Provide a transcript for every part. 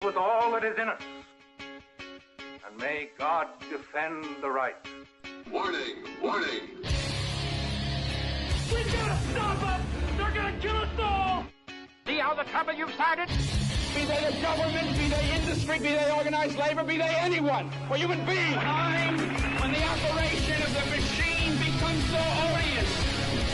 with all that is in us. And may God defend the right. Warning! Warning! We gotta stop them! They're gonna kill us all! See how the trouble you've started? Be they the government, be they industry, be they organized labor, be they anyone, or human being. Time when the operation of the machine becomes so odious,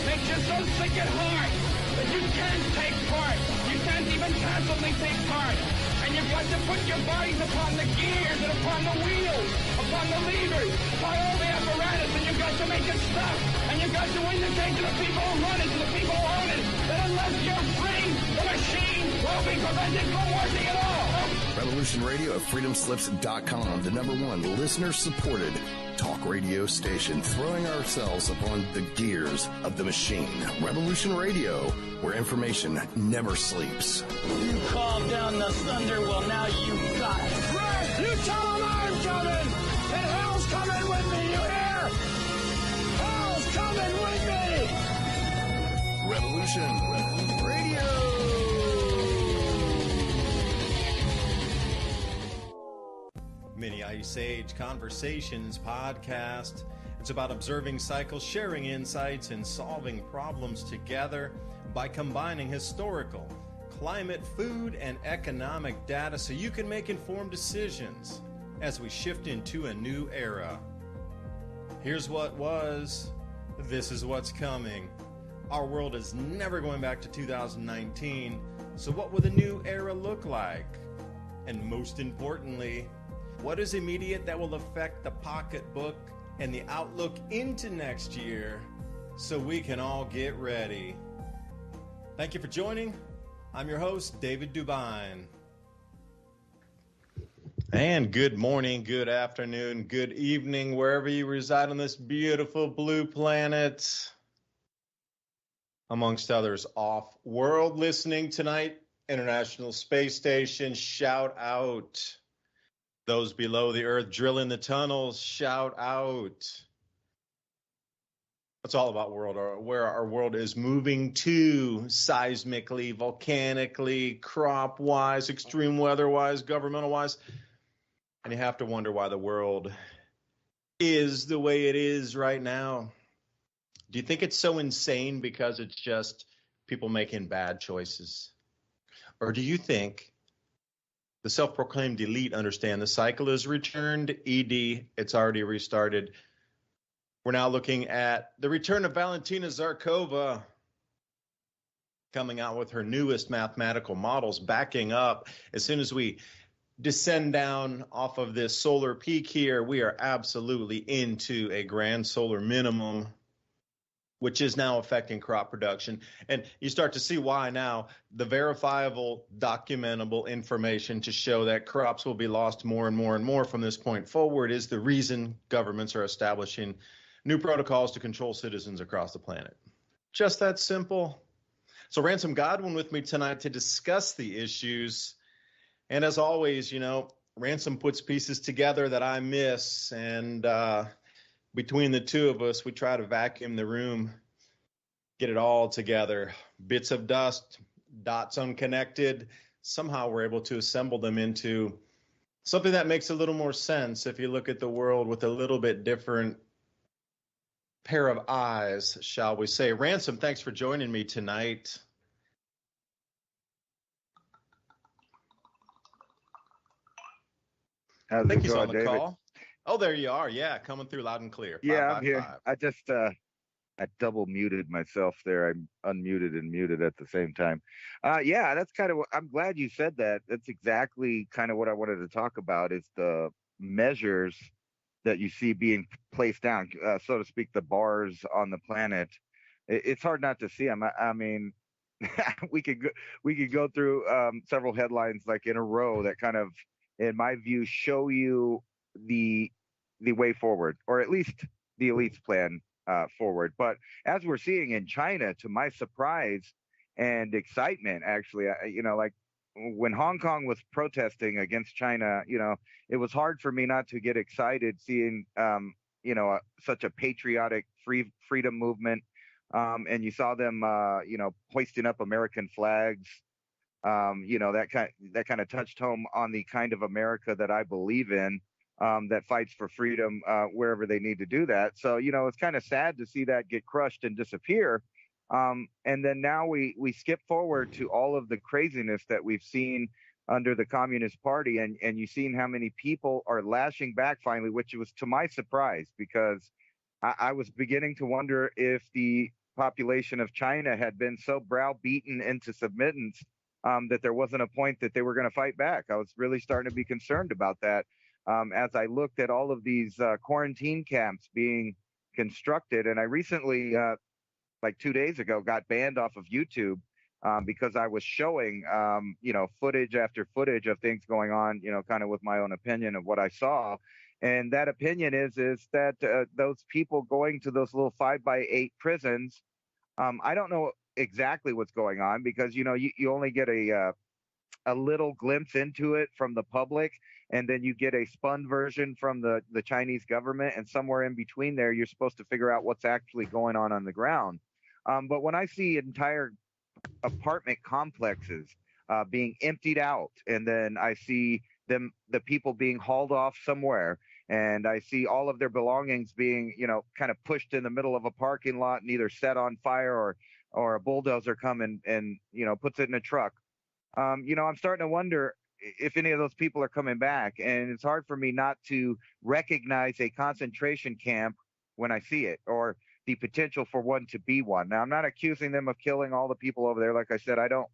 makes you so sick at heart that you can't take part. You can't even passively take part. And you've got to put your bodies upon the gears and upon the wheels, upon the levers, upon all the apparatus, and you've got to make it stop. And you've got to indicate to the people who run it, to the people who own it, that unless you're free, the machine will be prevented from working at all. Revolution Radio at freedomslips.com, the #1 listener-supported talk radio station, throwing ourselves upon the gears of the machine. Revolution Radio, where information never sleeps. You called down the thunder, well, now you got it. Right, you tell them I'm coming, and hell's coming with me, you hear? Hell's coming with me! Revolution Radio. Mini Ice Age Conversations podcast. It's about observing cycles, sharing insights, and solving problems together by combining historical, climate, food, and economic data so you can make informed decisions as we shift into a new era. Here's what was, this is what's coming. Our world is never going back to 2019, so what will the new era look like? And most importantly, what is immediate that will affect the pocketbook and the outlook into next year so we can all get ready? Thank you for joining. I'm your host, David DuByne. And good morning, good afternoon, good evening, wherever you reside on this beautiful blue planet. Amongst others, off-world listening tonight, International Space Station, shout out. Those below the earth drilling the tunnels, shout out. It's all about where our world is moving to, seismically, volcanically, crop-wise, extreme weather-wise, governmental-wise. And you have to wonder why the world is the way it is right now. Do you think it's so insane because it's just people making bad choices? Or do you think the self-proclaimed elite understand the cycle is returned? ED, it's already restarted. We're now looking at the return of Valentina Zarkova coming out with her newest mathematical models, backing up. As soon as we descend down off of this solar peak here, we are absolutely into a grand solar minimum, which is now affecting crop production. And you start to see why now. The verifiable, documentable information to show that crops will be lost more and more and more from this point forward is the reason governments are establishing new protocols to control citizens across the planet. Just that simple. So Ransom Godwin with me tonight to discuss the issues. And as always, you know, Ransom puts pieces together that I miss, and between the two of us, we try to vacuum the room, get it all together. Bits of dust, dots unconnected. Somehow we're able to assemble them into something that makes a little more sense if you look at the world with a little bit different pair of eyes, shall we say. Ransom, thanks for joining me tonight. How's Thank it you going, on the David? call. Oh, there you are. Yeah, coming through loud and clear. Yeah, Five I'm by here. five. I just I double muted myself there. I'm unmuted and muted at the same time. Yeah, that's kind of what I'm glad you said that. That's exactly kind of what I wanted to talk about is the measures that you see being placed down, so to speak, the bars on the planet. It's hard not to see them. I mean, we could go through several headlines like in a row that kind of, in my view, show you the way forward, or at least the elite's plan forward. But as we're seeing in China, to my surprise and excitement, actually, like when Hong Kong was protesting against China, it was hard for me not to get excited seeing, such a patriotic freedom movement. And you saw them, hoisting up American flags. That kind of touched home on the kind of America that I believe in, that fights for freedom wherever they need to do that. So, it's kind of sad to see that get crushed and disappear. And then now we skip forward to all of the craziness that we've seen under the Communist Party, and you've seen how many people are lashing back finally, which was to my surprise, because I was beginning to wonder if the population of China had been so browbeaten into submittance that there wasn't a point that they were going to fight back. I was really starting to be concerned about that as I looked at all of these quarantine camps being constructed. And I recently, like 2 days ago, got banned off of YouTube because I was showing, footage after footage of things going on, kind of with my own opinion of what I saw. And that opinion is that those people going to those little 5x8 prisons, I don't know exactly what's going on, because, you only get a little glimpse into it from the public, and then you get a spun version from the Chinese government, and somewhere in between there, you're supposed to figure out what's actually going on the ground. But when I see entire apartment complexes being emptied out, and then I see the people being hauled off somewhere, and I see all of their belongings being, kind of pushed in the middle of a parking lot and either set on fire or a bulldozer come and puts it in a truck. I'm starting to wonder if any of those people are coming back, and it's hard for me not to recognize a concentration camp when I see it, or the potential for one to be one. Now, I'm not accusing them of killing all the people over there. Like I said, I don't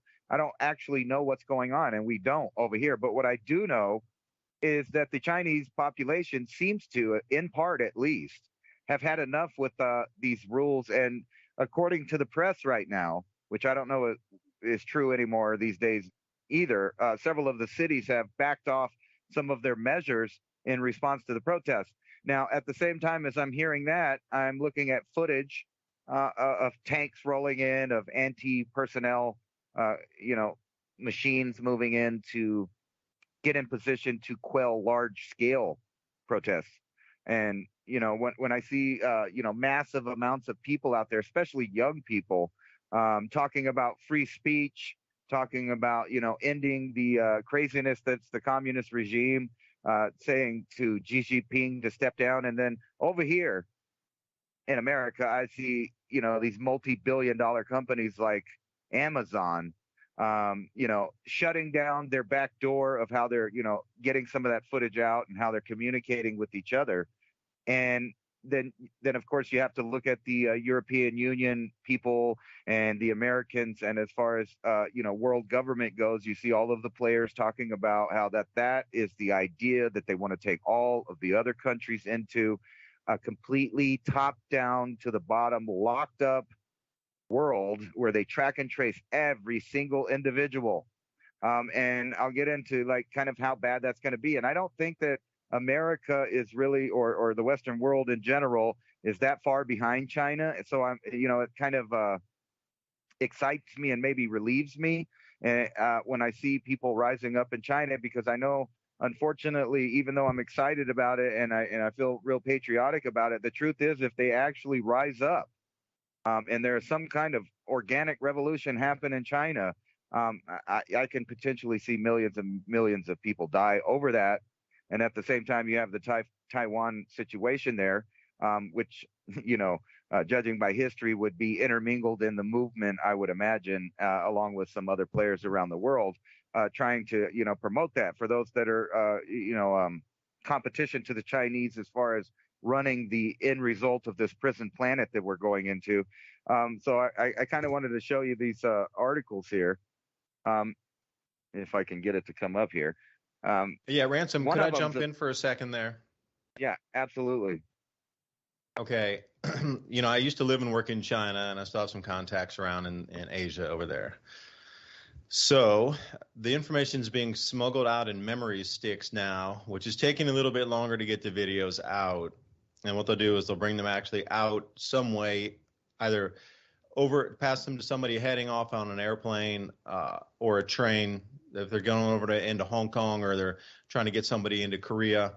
actually know what's going on, and we don't over here. But what I do know is that the Chinese population seems to, in part at least, have had enough with these rules. And according to the press right now, which I don't know is true anymore these days either, several of the cities have backed off some of their measures in response to the protests. Now, at the same time as I'm hearing that, I'm looking at footage of tanks rolling in, of anti-personnel, machines moving in to get in position to quell large-scale protests. And, when I see, massive amounts of people out there, especially young people, talking about free speech, talking about, ending the craziness that's the communist regime, saying to Xi Jinping to step down. And then over here in America, I see, these multi-billion-dollar companies like Amazon, shutting down their back door of how they're, getting some of that footage out and how they're communicating with each other. And then of course you have to look at the European Union people and the Americans. And as far as, world government goes, you see all of the players talking about how that is the idea that they want to take all of the other countries into a completely top down to the bottom, locked up world where they track and trace every single individual. And I'll get into kind of how bad that's going to be. And I don't think that America is really, or the Western world in general, is that far behind China. So I'm, it kind of excites me and maybe relieves me when I see people rising up in China, because I know, unfortunately, even though I'm excited about it and I feel real patriotic about it, the truth is, if they actually rise up, and there is some kind of organic revolution happen in China, I can potentially see millions and millions of people die over that. And at the same time, you have the Taiwan situation there, which, judging by history, would be intermingled in the movement, I would imagine, along with some other players around the world, trying to, promote that for those that are, competition to the Chinese as far as running the end result of this prison planet that we're going into. So I kind of wanted to show you these articles here, if I can get it to come up here. Yeah, Ransom, could I jump in for a second there? Yeah, absolutely. Okay. I used to live and work in China, and I still have some contacts around in Asia over there. So the information is being smuggled out in memory sticks now, which is taking a little bit longer to get the videos out. And what they'll do is they'll bring them actually out some way, either pass them to somebody heading off on an airplane or a train, if they're going over into Hong Kong, or they're trying to get somebody into Korea.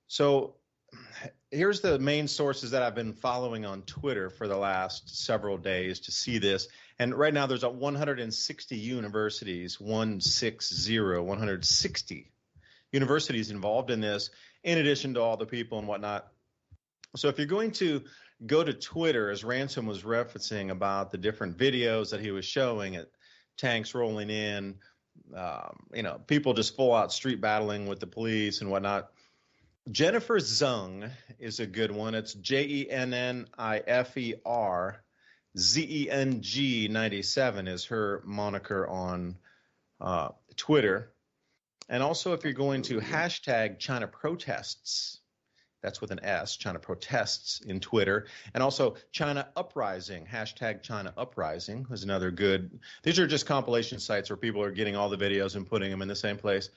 So here's the main sources that I've been following on Twitter for the last several days to see this. And right now there's 160 universities, 160 universities involved in this, in addition to all the people and whatnot. So if you're going to go to Twitter, as Ransom was referencing about the different videos that he was showing, at tanks rolling in, people just full out street battling with the police and whatnot. Jennifer Zung is a good one. It's JenniferZeng 97 is her moniker on Twitter. And also, if you're going to hashtag China protests, that's with an S, China protests in Twitter. And also China uprising, hashtag China uprising is another good. These are just compilation sites where people are getting all the videos and putting them in the same place.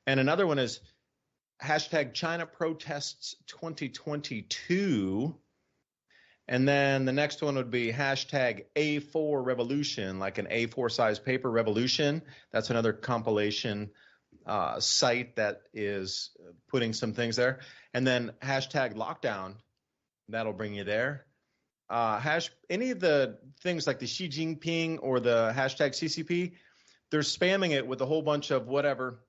And another one is hashtag China protests 2022. And then the next one would be hashtag A4 revolution, like an A4 size paper revolution. That's another compilation site that is putting some things there. And then hashtag lockdown, that'll bring you there. Any of the things like the Xi Jinping or the hashtag CCP, they're spamming it with a whole bunch of whatever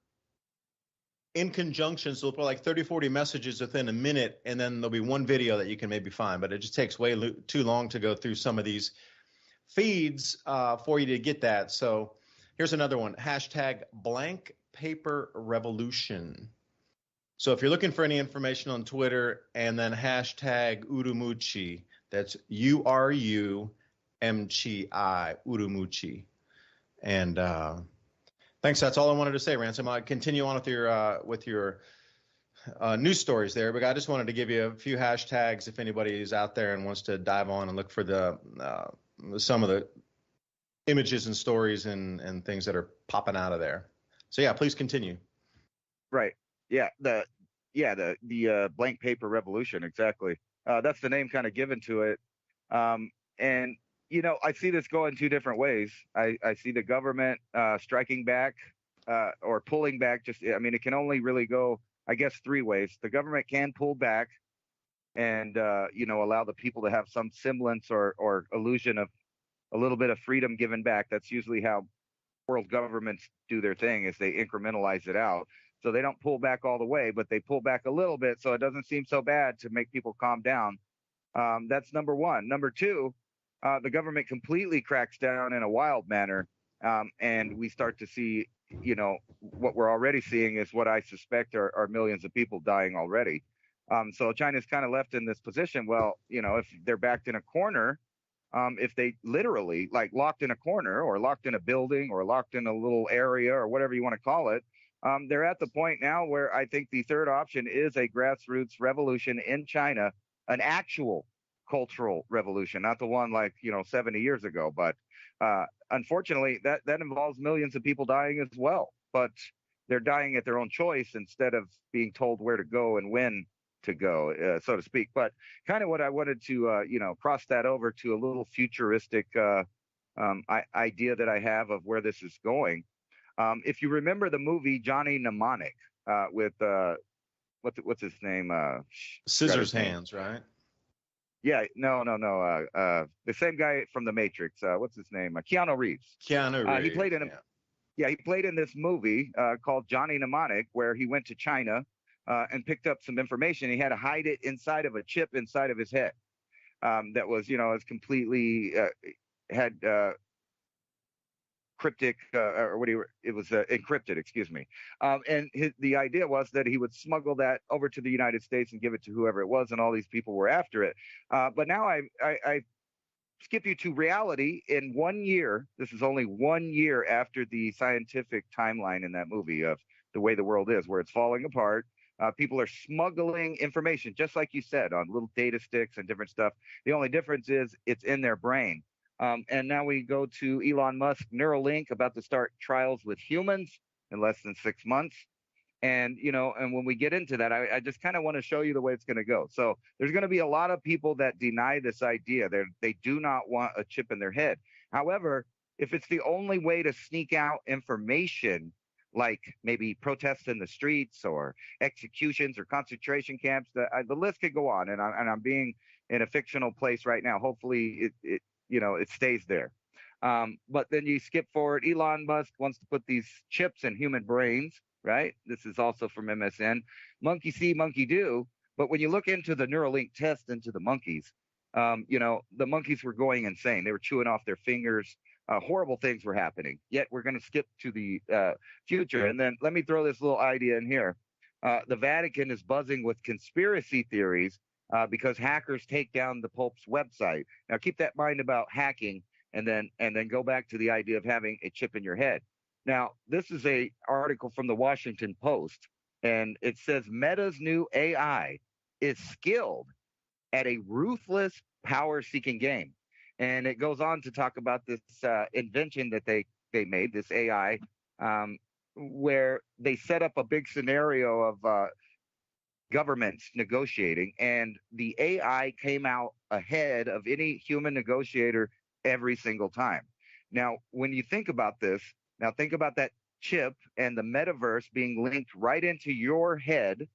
in conjunction. So they'll put like 30, 40 messages within a minute, and then there'll be one video that you can maybe find. But it just takes way too long to go through some of these feeds for you to get that. So here's another one, hashtag blank paper revolution. So if you're looking for any information on Twitter, and then hashtag Urumqi, that's URUMQI, Urumqi. And thanks. That's all I wanted to say, Ransom. I'll continue on with your news stories there, but I just wanted to give you a few hashtags if anybody is out there and wants to dive on and look for some of the images and stories and things that are popping out of there. So yeah, please continue. Right. Yeah. The blank paper revolution. Exactly. That's the name kind of given to it. And I see this going two different ways. I see the government striking back or pulling back. It can only really go, I guess, three ways. The government can pull back and allow the people to have some semblance or illusion of a little bit of freedom given back. That's usually how world governments do their thing, is they incrementalize it out. So they don't pull back all the way, but they pull back a little bit so it doesn't seem so bad to make people calm down. That's number one. Number two, the government completely cracks down in a wild manner, and we start to see, what we're already seeing is what I suspect are millions of people dying already. So China's kind of left in this position. Well, if they're backed in a corner, if they literally locked in a corner or locked in a building or locked in a little area or whatever you want to call it, they're at the point now where I think the third option is a grassroots revolution in China, an actual cultural revolution, not the one 70 years ago. But unfortunately, that involves millions of people dying as well. But they're dying at their own choice instead of being told where to go and when to go, so to speak. But kind of what I wanted to, cross that over to a little futuristic idea that I have of where this is going. If you remember the movie Johnny Mnemonic with what's his name? Scissors Hands, right? Yeah, no. The same guy from The Matrix. What's his name? Keanu Reeves. Keanu Reeves. He played in he played in this movie called Johnny Mnemonic, where he went to China and picked up some information. He had to hide it inside of a chip inside of his head. That was, was completely had cryptic it was encrypted, excuse me. And the idea was that he would smuggle that over to the United States and give it to whoever it was, and all these people were after it. But now I skip you to reality. In 1 year, this is only 1 year after the scientific timeline in that movie of the way the world is, where it's falling apart. People are smuggling information, just like you said, on little data sticks and different stuff. The only difference is it's in their brain. And now we go to Elon Musk, Neuralink, about to start trials with humans in less than 6 months. And, and when we get into that, I just kind of want to show you the way it's going to go. So there's going to be a lot of people that deny this idea. They do not want a chip in their head. However, if it's the only way to sneak out information, like maybe protests in the streets or executions or concentration camps, the list could go on. And I'm being in a fictional place right now. Hopefully it stays there. But then you skip forward. Elon Musk wants to put these chips in human brains, right? This is also from MSN. Monkey see, monkey do. But when you look into the Neuralink test into the monkeys, the monkeys were going insane. They were chewing off their fingers. Horrible things were happening. Yet we're going to skip to the future. And then let me throw this little idea in here. The Vatican is buzzing with conspiracy theories because hackers take down the Pope's website. Now, keep that in mind about hacking, and then go back to the idea of having a chip in your head. Now, this is a article from the Washington Post, and it says Meta's new AI is skilled at a ruthless power-seeking game. And it goes on to talk about this invention that they made, this AI, where they set up a big scenario of governments negotiating, and the AI came out ahead of any human negotiator every single time. Now, when you think about this, think about that chip and the metaverse being linked right into your head,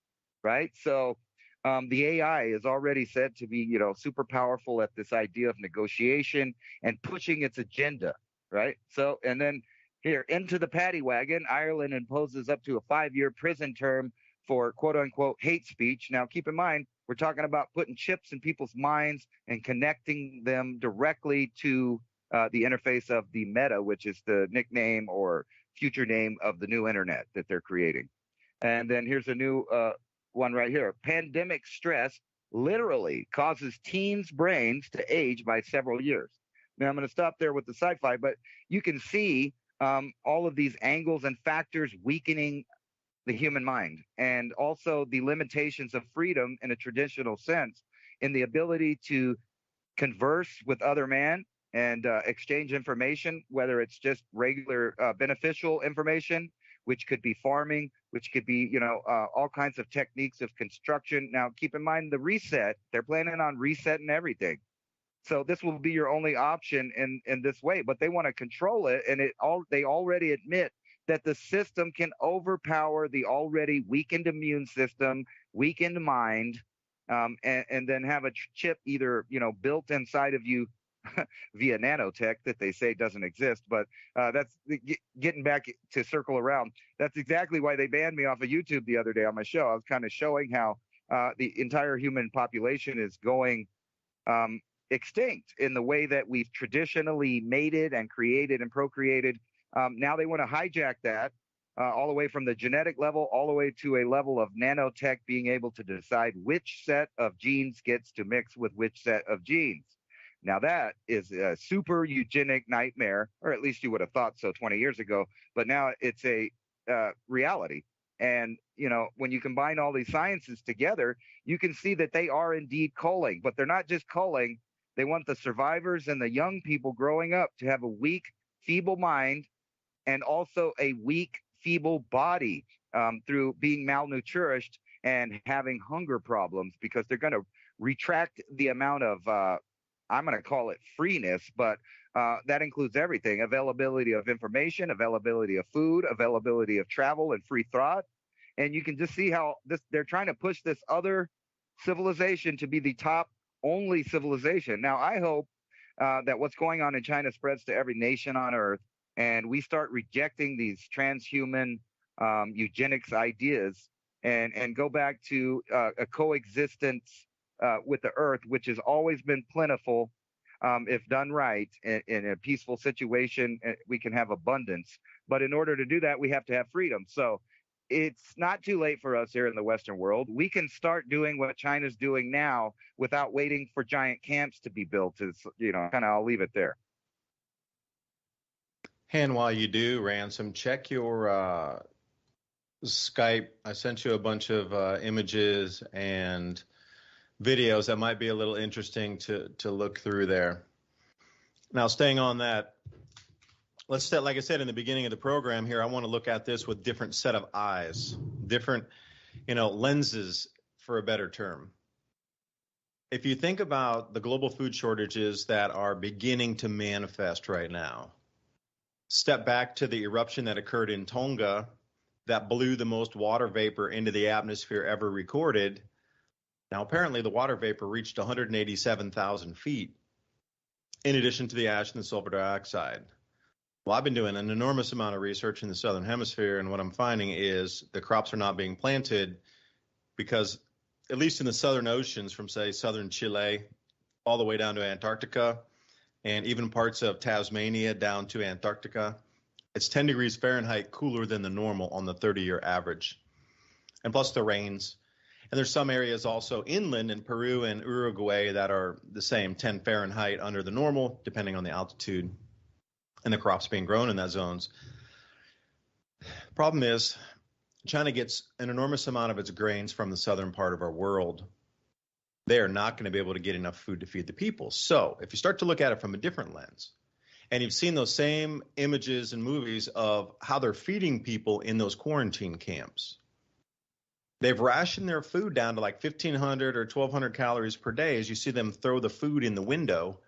right? So the AI is already said to be, super powerful at this idea of negotiation and pushing its agenda, right? So, and then here, into the paddy wagon, Ireland imposes up to a 5-year prison term for quote-unquote hate speech. Now, keep in mind, we're talking about putting chips in people's minds and connecting them directly to the interface of the Meta, which is the nickname or future name of the new internet that they're creating. And then here's a new one right here. Pandemic stress literally causes teens' brains to age by several years. Now, I'm going to stop there with the sci-fi, but you can see all of these angles and factors weakening the human mind, and also the limitations of freedom in a traditional sense, in the ability to converse with other man and exchange information, whether it's just regular beneficial information, which could be farming, which could be, all kinds of techniques of construction. Now, keep in mind the reset. They're planning on resetting everything. So this will be your only option in this way, but they want to control it, and they already admit that the system can overpower the already weakened immune system, weakened mind, and then have a chip either, built inside of you via nanotech that they say doesn't exist. But that's getting back to circle around. That's exactly why they banned me off of YouTube the other day on my show. I was kind of showing how the entire human population is going extinct in the way that we've traditionally mated and created and procreated. Now they want to hijack that all the way from the genetic level all the way to a level of nanotech being able to decide which set of genes gets to mix with which set of genes. Now that is a super eugenic nightmare, or at least you would have thought so 20 years ago, but now it's a reality. And, when you combine all these sciences together, you can see that they are indeed culling, but they're not just culling. They want the survivors and the young people growing up to have a weak, feeble mind and also a weak, feeble body through being malnourished and having hunger problems, because they're going to retract the amount of, I'm going to call it freeness, but that includes everything: availability of information, availability of food, availability of travel, and free thought. And you can just see how they're trying to push this other civilization to be the top only civilization. Now, I hope that what's going on in China spreads to every nation on earth, and we start rejecting these transhuman eugenics ideas and go back to a coexistence with the earth, which has always been plentiful. If done right, in a peaceful situation, we can have abundance. But in order to do that, we have to have freedom. So it's not too late for us here in the Western world. We can start doing what China's doing now without waiting for giant camps to be built. I'll leave it there. And while you do, Ransom, check your Skype. I sent you a bunch of images and videos that might be a little interesting to look through there. Now, staying on that, like I said in the beginning of the program here, I want to look at this with different set of eyes, different, lenses, for a better term. If you think about the global food shortages that are beginning to manifest right now, step back to the eruption that occurred in Tonga that blew the most water vapor into the atmosphere ever recorded. Now, apparently the water vapor reached 187,000 feet. in addition to the ash and the sulfur dioxide. Well, I've been doing an enormous amount of research in the Southern Hemisphere, and what I'm finding is the crops are not being planted because, at least in the southern oceans, from, say, southern Chile all the way down to Antarctica, and even parts of Tasmania down to Antarctica, it's 10 degrees Fahrenheit cooler than the normal on the 30-year average. And plus the rains. And there's some areas also inland in Peru and Uruguay that are the same, 10 Fahrenheit under the normal, depending on the altitude and the crops being grown in that zones. Problem is, China gets an enormous amount of its grains from the southern part of our world. They are not going to be able to get enough food to feed the people. So if you start to look at it from a different lens, and you've seen those same images and movies of how they're feeding people in those quarantine camps. They've rationed their food down to like 1,500 or 1,200 calories per day as you see them throw the food in the window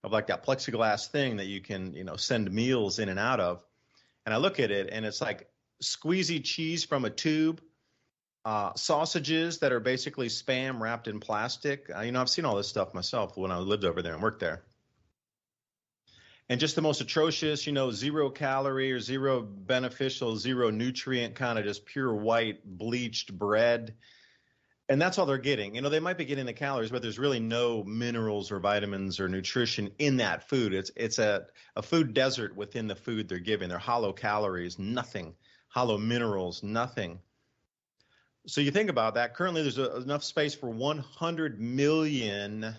of like that plexiglass thing that you can, send meals in and out of. And I look at it and it's like squeezy cheese from a tube, sausages that are basically Spam wrapped in plastic. I've seen all this stuff myself when I lived over there and worked there. And just the most atrocious, 0 calorie or zero beneficial, zero nutrient kind of just pure white bleached bread. And that's all they're getting. They might be getting the calories, but there's really no minerals or vitamins or nutrition in that food. It's a food desert within the food they're giving. They're hollow calories, nothing. Hollow minerals, nothing. So you think about that. Currently, there's enough space for 100 million.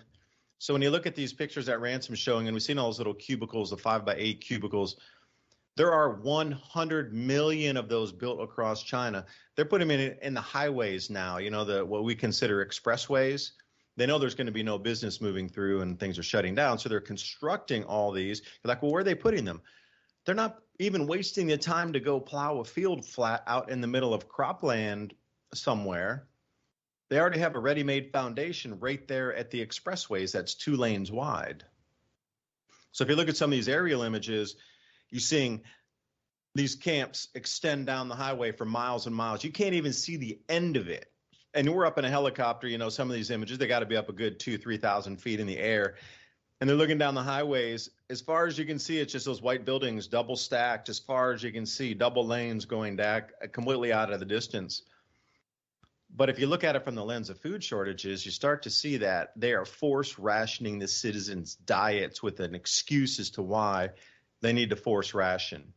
So when you look at these pictures that Ransom's showing, and we've seen all those little cubicles, the 5x8 cubicles, there are 100 million of those built across China. They're putting them in the highways now, what we consider expressways. They know there's going to be no business moving through and things are shutting down. So they're constructing all these. You're like, well, where are they putting them? They're not even wasting the time to go plow a field flat out in the middle of cropland somewhere. They already have a ready-made foundation right there at the expressways that's 2 lanes wide. So if you look at some of these aerial images, you're seeing these camps extend down the highway for miles and miles. You can't even see the end of it. And we're up in a helicopter, some of these images, they got to be up a good 2,000-3,000 feet in the air. And they're looking down the highways. As far as you can see, it's just those white buildings, double stacked. As far as you can see, double lanes going back completely out of the distance. But if you look at it from the lens of food shortages, you start to see that they are force rationing the citizens' diets with an excuse as to why they need to force ration.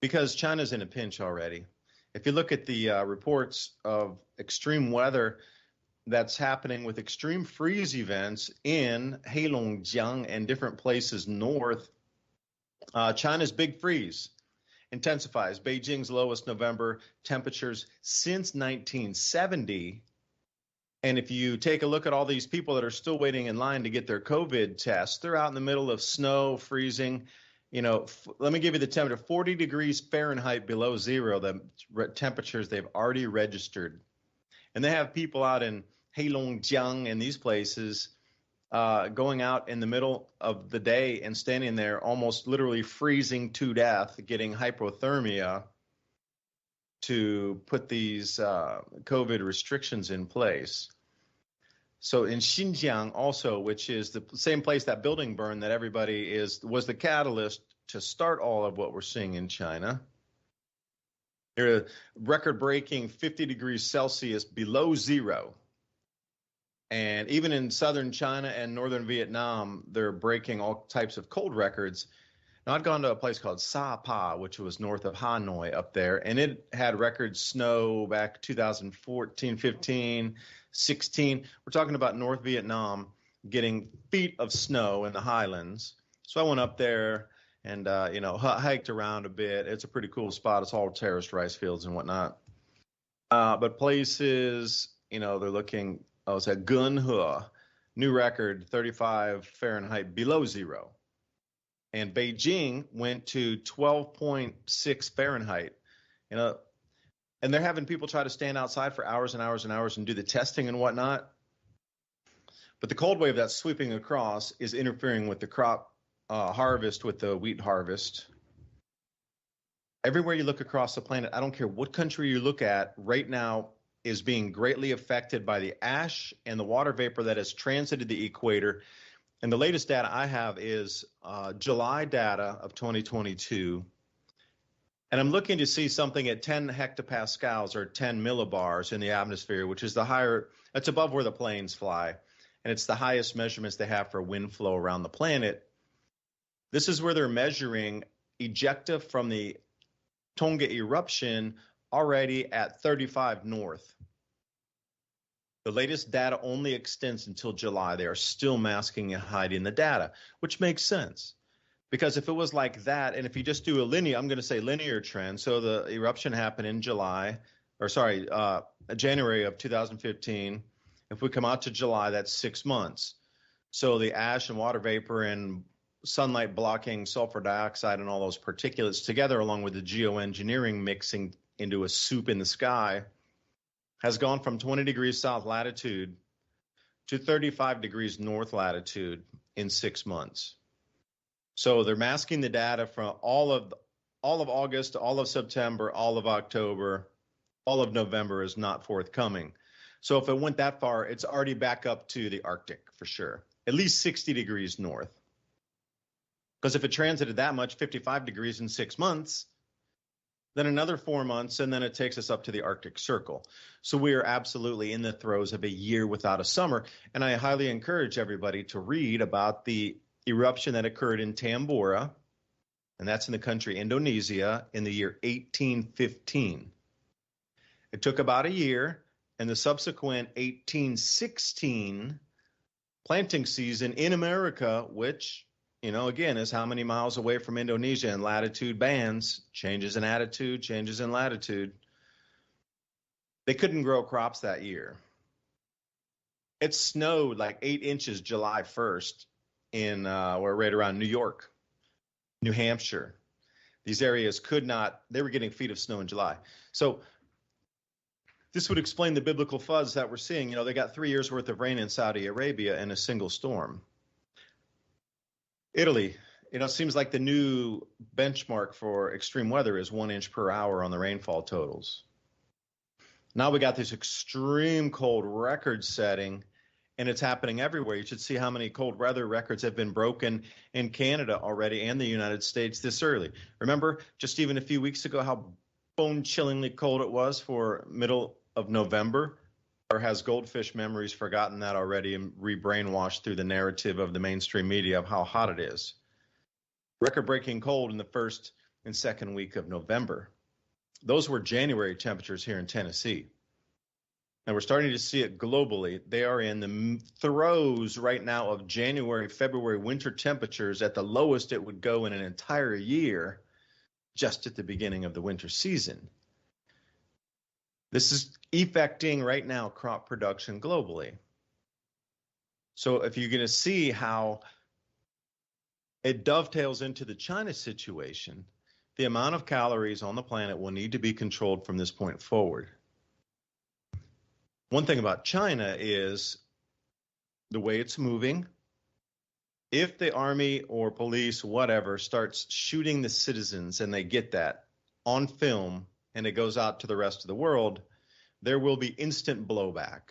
Because China's in a pinch already. If you look at the reports of extreme weather that's happening with extreme freeze events in Heilongjiang and different places north, China's big freeze intensifies. Beijing's lowest November temperatures since 1970. And if you take a look at all these people that are still waiting in line to get their COVID tests, they're out in the middle of snow, freezing. Let me give you the temperature, 40 degrees Fahrenheit below zero, the temperatures they've already registered. And they have people out in Heilongjiang and these places going out in the middle of the day and standing there almost literally freezing to death, getting hypothermia to put these COVID restrictions in place. So in Xinjiang also, which is the same place that building burned that everybody was the catalyst to start all of what we're seeing in China. They're record-breaking 50 degrees Celsius below zero. And even in southern China and northern Vietnam, they're breaking all types of cold records. Now, I'd gone to a place called Sapa, which was north of Hanoi up there, and it had record snow back 2014, 15, 16. We're talking about North Vietnam getting feet of snow in the highlands. So I went up there and, hiked around a bit. It's a pretty cool spot. It's all terraced rice fields and whatnot. But places, they're looking... it's at Gunhe, new record, 35 Fahrenheit below zero. And Beijing went to 12.6 Fahrenheit. And they're having people try to stand outside for hours and hours and hours and do the testing and whatnot. But the cold wave that's sweeping across is interfering with the crop harvest, with the wheat harvest. Everywhere you look across the planet, I don't care what country you look at right now, is being greatly affected by the ash and the water vapor that has transited the equator And the latest data I have is July data of 2022. And I'm looking to see something at 10 hectopascals or 10 millibars in the atmosphere, which is the higher, it's above where the planes fly. And it's the highest measurements they have for wind flow around the planet. This is where they're measuring ejecta from the Tonga eruption already at 35 north. The latest data only extends until July. They are still masking and hiding the data, which makes sense. Because if it was like that, and if you just do a linear trend, so the eruption happened in January of 2015. If we come out to July, that's 6 months. So the ash and water vapor and sunlight blocking sulfur dioxide and all those particulates together, along with the geoengineering mixing into a soup in the sky, has gone from 20 degrees south latitude to 35 degrees north latitude in 6 months. So they're masking the data from all of August, all of September, all of October, all of November is not forthcoming. So if it went that far, it's already back up to the Arctic for sure, at least 60 degrees north. Because if it transited that much, 55 degrees in 6 months, then another 4 months, and then it takes us up to the Arctic Circle. So we are absolutely in the throes of a year without a summer. And I highly encourage everybody to read about the eruption that occurred in Tambora, and that's in the country Indonesia, in the year 1815. It took about a year, and the subsequent 1816 planting season in America, which, again, is how many miles away from Indonesia in latitude bands, changes in attitude, changes in latitude. They couldn't grow crops that year. It snowed like 8 inches July 1st in we're right around New York, New Hampshire. These areas they were getting feet of snow in July. So this would explain the biblical floods that we're seeing. They got 3 years worth of rain in Saudi Arabia in a single storm. Italy, it seems like the new benchmark for extreme weather is 1 inch per hour on the rainfall totals. Now we got this extreme cold record setting, and it's happening everywhere. You should see how many cold weather records have been broken in Canada already and the United States this early. Remember, just even a few weeks ago, how bone-chillingly cold it was for middle of November? Or has Goldfish Memories forgotten that already and re-brainwashed through the narrative of the mainstream media of how hot it is? Record-breaking cold in the first and second week of November. Those were January temperatures here in Tennessee. And we're starting to see it globally. They are in the throes right now of January, February winter temperatures at the lowest it would go in an entire year, just at the beginning of the winter season. This is affecting right now crop production globally. So if you're going to see how it dovetails into the China situation, the amount of calories on the planet will need to be controlled from this point forward. One thing about China is the way it's moving. If the army or police, whatever, starts shooting the citizens and they get that on film and it goes out to the rest of the world, there will be instant blowback.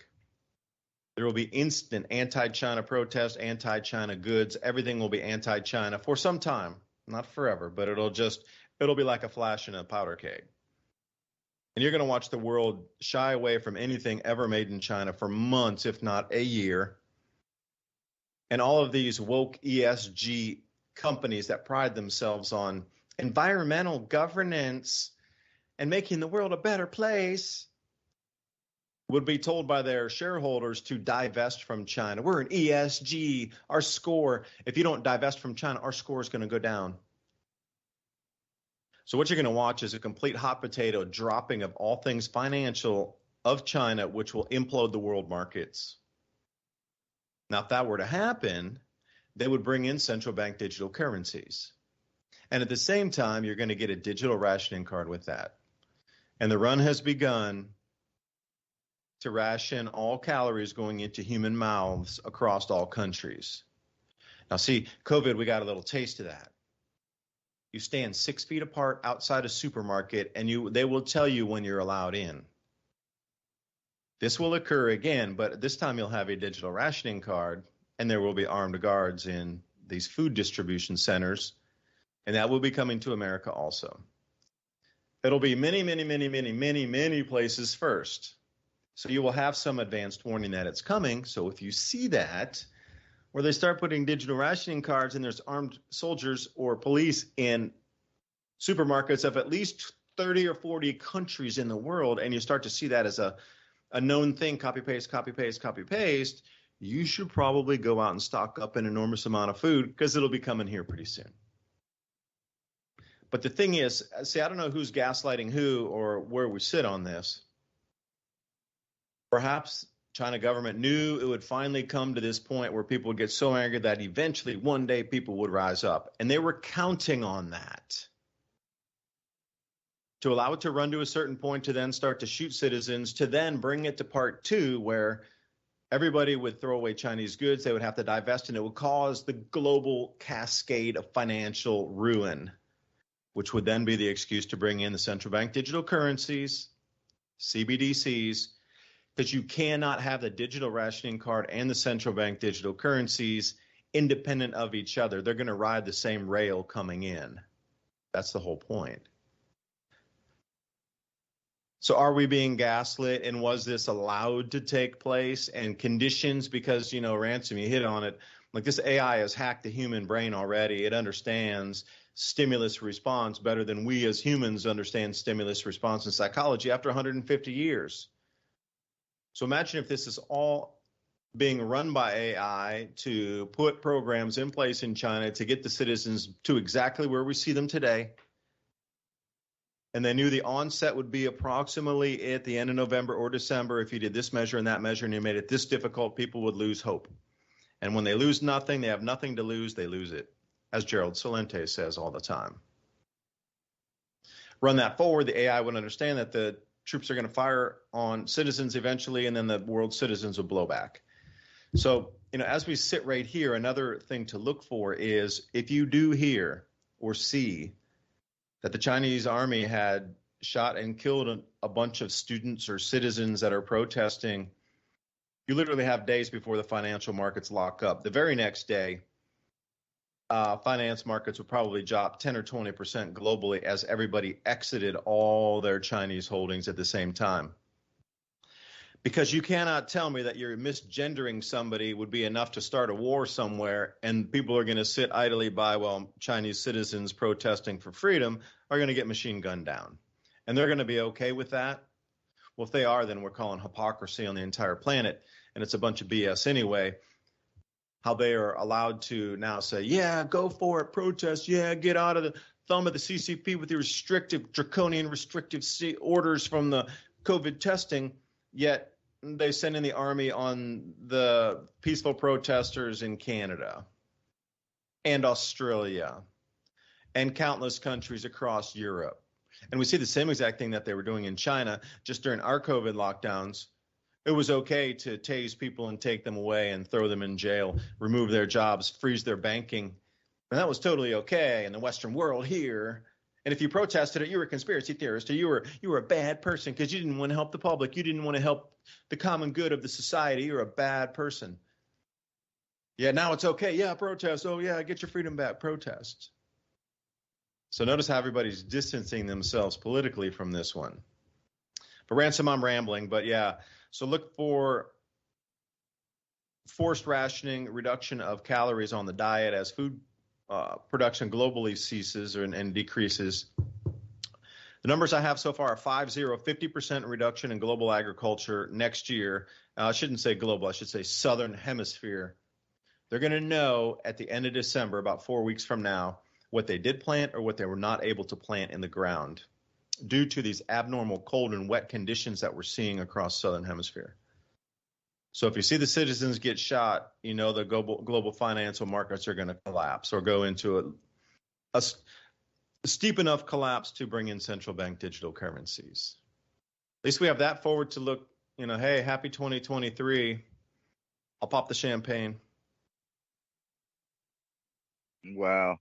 There will be instant anti-China protest, anti-China goods. Everything will be anti-China for some time, not forever, but it'll be like a flash in a powder keg. And you're going to watch the world shy away from anything ever made in China for months, if not a year. And all of these woke ESG companies that pride themselves on environmental governance and making the world a better place would be told by their shareholders to divest from China. We're an ESG. Our score, if you don't divest from China, our score is going to go down. So what you're going to watch is a complete hot potato dropping of all things financial of China, which will implode the world markets. Now, if that were to happen, they would bring in central bank digital currencies. And at the same time, you're going to get a digital rationing card with that. And the run has begun to ration all calories going into human mouths across all countries. Now, see, COVID, we got a little taste of that. You stand 6 feet apart outside a supermarket, and they will tell you when you're allowed in. This will occur again, but this time you'll have a digital rationing card, and there will be armed guards in these food distribution centers, and that will be coming to America also. It'll be many places first. So you will have some advanced warning that it's coming. So if you see that, where they start putting digital rationing cards and there's armed soldiers or police in supermarkets of at least 30 or 40 countries in the world, and you start to see that as a known thing, copy, paste, you should probably go out and stock up an enormous amount of food because it'll be coming here pretty soon. But the thing is, see, I don't know who's gaslighting who or where we sit on this. Perhaps China government knew it would finally come to this point where people would get so angry that eventually one day people would rise up. And they were counting on that to allow it to run to a certain point, to then start to shoot citizens, to then bring it to part two where everybody would throw away Chinese goods. They would have to divest, and it would cause the global cascade of financial ruin, which would then be the excuse to bring in the central bank digital currencies, CBDCs, because you cannot have the digital rationing card and the central bank digital currencies independent of each other. They're going to ride the same rail coming in. That's the whole point. So are we being gaslit, and was this allowed to take place, and conditions? Because, you know, Ransom, you hit on it. Like, this AI has hacked the human brain already. It understands stimulus response better than we as humans understand stimulus response in psychology after 150 years. So imagine if this is all being run by AI to put programs in place in China to get the citizens to exactly where we see them today. And they knew the onset would be approximately at the end of November or December. If you did this measure and that measure and you made it this difficult, people would lose hope. And when they lose nothing, they have nothing to lose, they lose it, as Gerald Celente says all the time. Run that forward, the AI would understand that the troops are going to fire on citizens eventually, and then the world's citizens will blow back. So, you know, as we sit right here, another thing to look for is if you do hear or see that the Chinese army had shot and killed a bunch of students or citizens that are protesting, you literally have days before the financial markets lock up. The very next day, finance markets would probably drop 10 or 20% globally as everybody exited all their Chinese holdings at the same time. Because you cannot tell me that you're misgendering somebody would be enough to start a war somewhere, and people are going to sit idly by while Chinese citizens protesting for freedom are going to get machine gunned down. And they're going to be okay with that? Well, if they are, then we're calling hypocrisy on the entire planet, and it's a bunch of BS anyway. How they are allowed to now say, yeah, go for it, protest, yeah, get out of the thumb of the CCP with the draconian restrictive orders from the COVID testing, yet they send in the army on the peaceful protesters in Canada and Australia and countless countries across Europe. And we see the same exact thing that they were doing in China just during our COVID lockdowns. It was okay to tase people and take them away and throw them in jail, remove their jobs, freeze their banking. And that was totally okay in the Western world here. And if you protested it, you were a conspiracy theorist, or you were a bad person because you didn't want to help the public. You didn't want to help the common good of the society. You're a bad person. Yeah, now it's okay. Yeah, protest. Oh, yeah, get your freedom back. Protest. So notice how everybody's distancing themselves politically from this one. But Ransom, I'm rambling, but yeah. So look for forced rationing, reduction of calories on the diet as food production globally ceases and decreases. The numbers I have so far are 50% reduction in global agriculture next year. I shouldn't say global, I should say Southern Hemisphere. They're going to know at the end of December, about 4 weeks from now, what they did plant or what they were not able to plant in the ground due to these abnormal cold and wet conditions that we're seeing across Southern Hemisphere. So if you see the citizens get shot, you know the global financial markets are going to collapse or go into a steep enough collapse to bring in central bank digital currencies. At least we have that forward to look, you know, hey, happy 2023. I'll pop the champagne. Wow.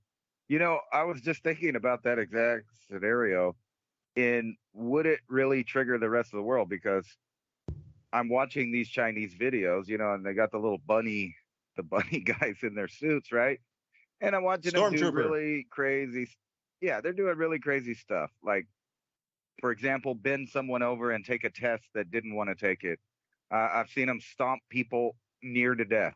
You know, I was just thinking about that exact scenario. And would it really trigger the rest of the world? Because I'm watching these Chinese videos, you know, and they got the little bunny the bunny guys in their suits, right? And I'm watching them do Stormtrooper. really crazy. Yeah, they're doing really crazy stuff. Like, for example, bend someone over and take a test that didn't want to take it. I've seen them stomp people near to death,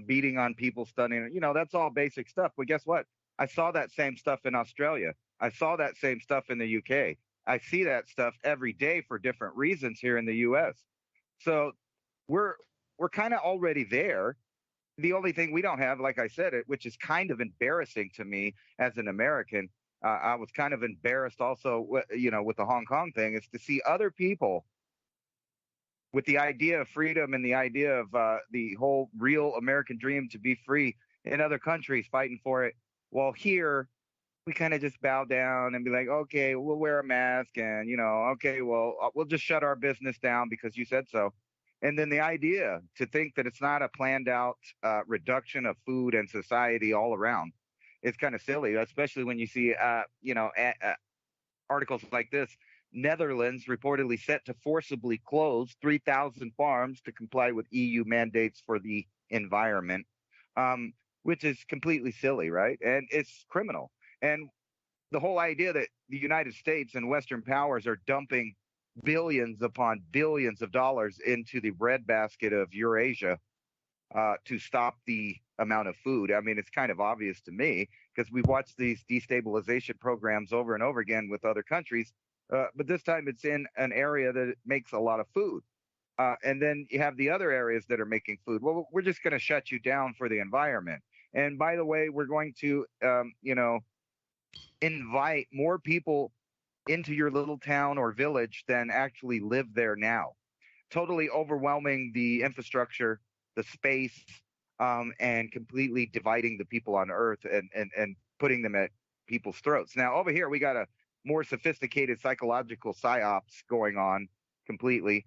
beating on people, stunning. You know, that's all basic stuff. But guess what? I saw that same stuff in Australia. I saw that same stuff in the UK. I see that stuff every day for different reasons here in the US. So we're kind of already there. The only thing we don't have, like I said, which is kind of embarrassing to me as an American, I was kind of embarrassed also, you know, with the Hong Kong thing, is to see other people with the idea of freedom and the idea of the whole real American dream to be free in other countries fighting for it. While here, we kind of just bow down and be like, okay, we'll wear a mask and, you know, okay, well, we'll just shut our business down because you said so. And then the idea to think that it's not a planned out reduction of food and society all around, it's kind of silly, especially when you see, you know, articles like this. Netherlands reportedly set to forcibly close 3,000 farms to comply with EU mandates for the environment, which is completely silly, right? And it's criminal. And the whole idea that the United States and Western powers are dumping billions upon billions of dollars into the breadbasket of Eurasia to stop the amount of food. I mean, it's kind of obvious to me because we've watched these destabilization programs over and over again with other countries, but this time it's in an area that makes a lot of food. And then you have the other areas that are making food. Well, we're just going to shut you down for the environment. And by the way, we're going to, you know, invite more people into your little town or village than actually live there now, totally overwhelming the infrastructure, the space, and completely dividing the people on Earth and putting them at people's throats. Now, over here, we got a more sophisticated psychological psyops going on completely,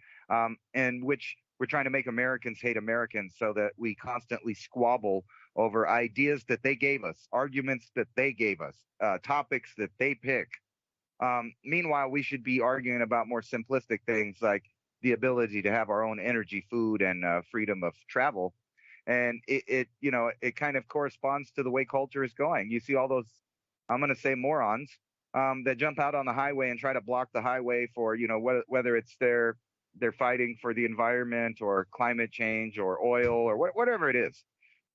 in which we're trying to make Americans hate Americans so that we constantly squabble over ideas that they gave us, arguments that they gave us, topics that they pick. Meanwhile, we should be arguing about more simplistic things like the ability to have our own energy, food, and freedom of travel. And it you know, it kind of corresponds to the way culture is going. You see all those, I'm going to say morons, that jump out on the highway and try to block the highway for, you know, whether it's they're fighting for the environment or climate change or oil or whatever it is.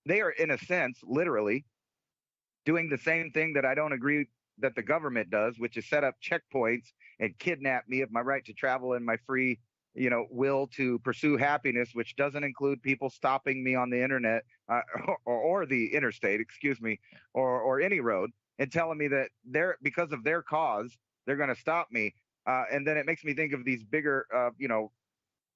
They are, in a sense, literally doing the same thing that I don't agree that the government does, which is set up checkpoints and kidnap me of my right to travel and my free, you know, will to pursue happiness, which doesn't include people stopping me on the internet or the interstate, excuse me, or any road and telling me that because of their cause, they're going to stop me. And then it makes me think of these bigger, you know,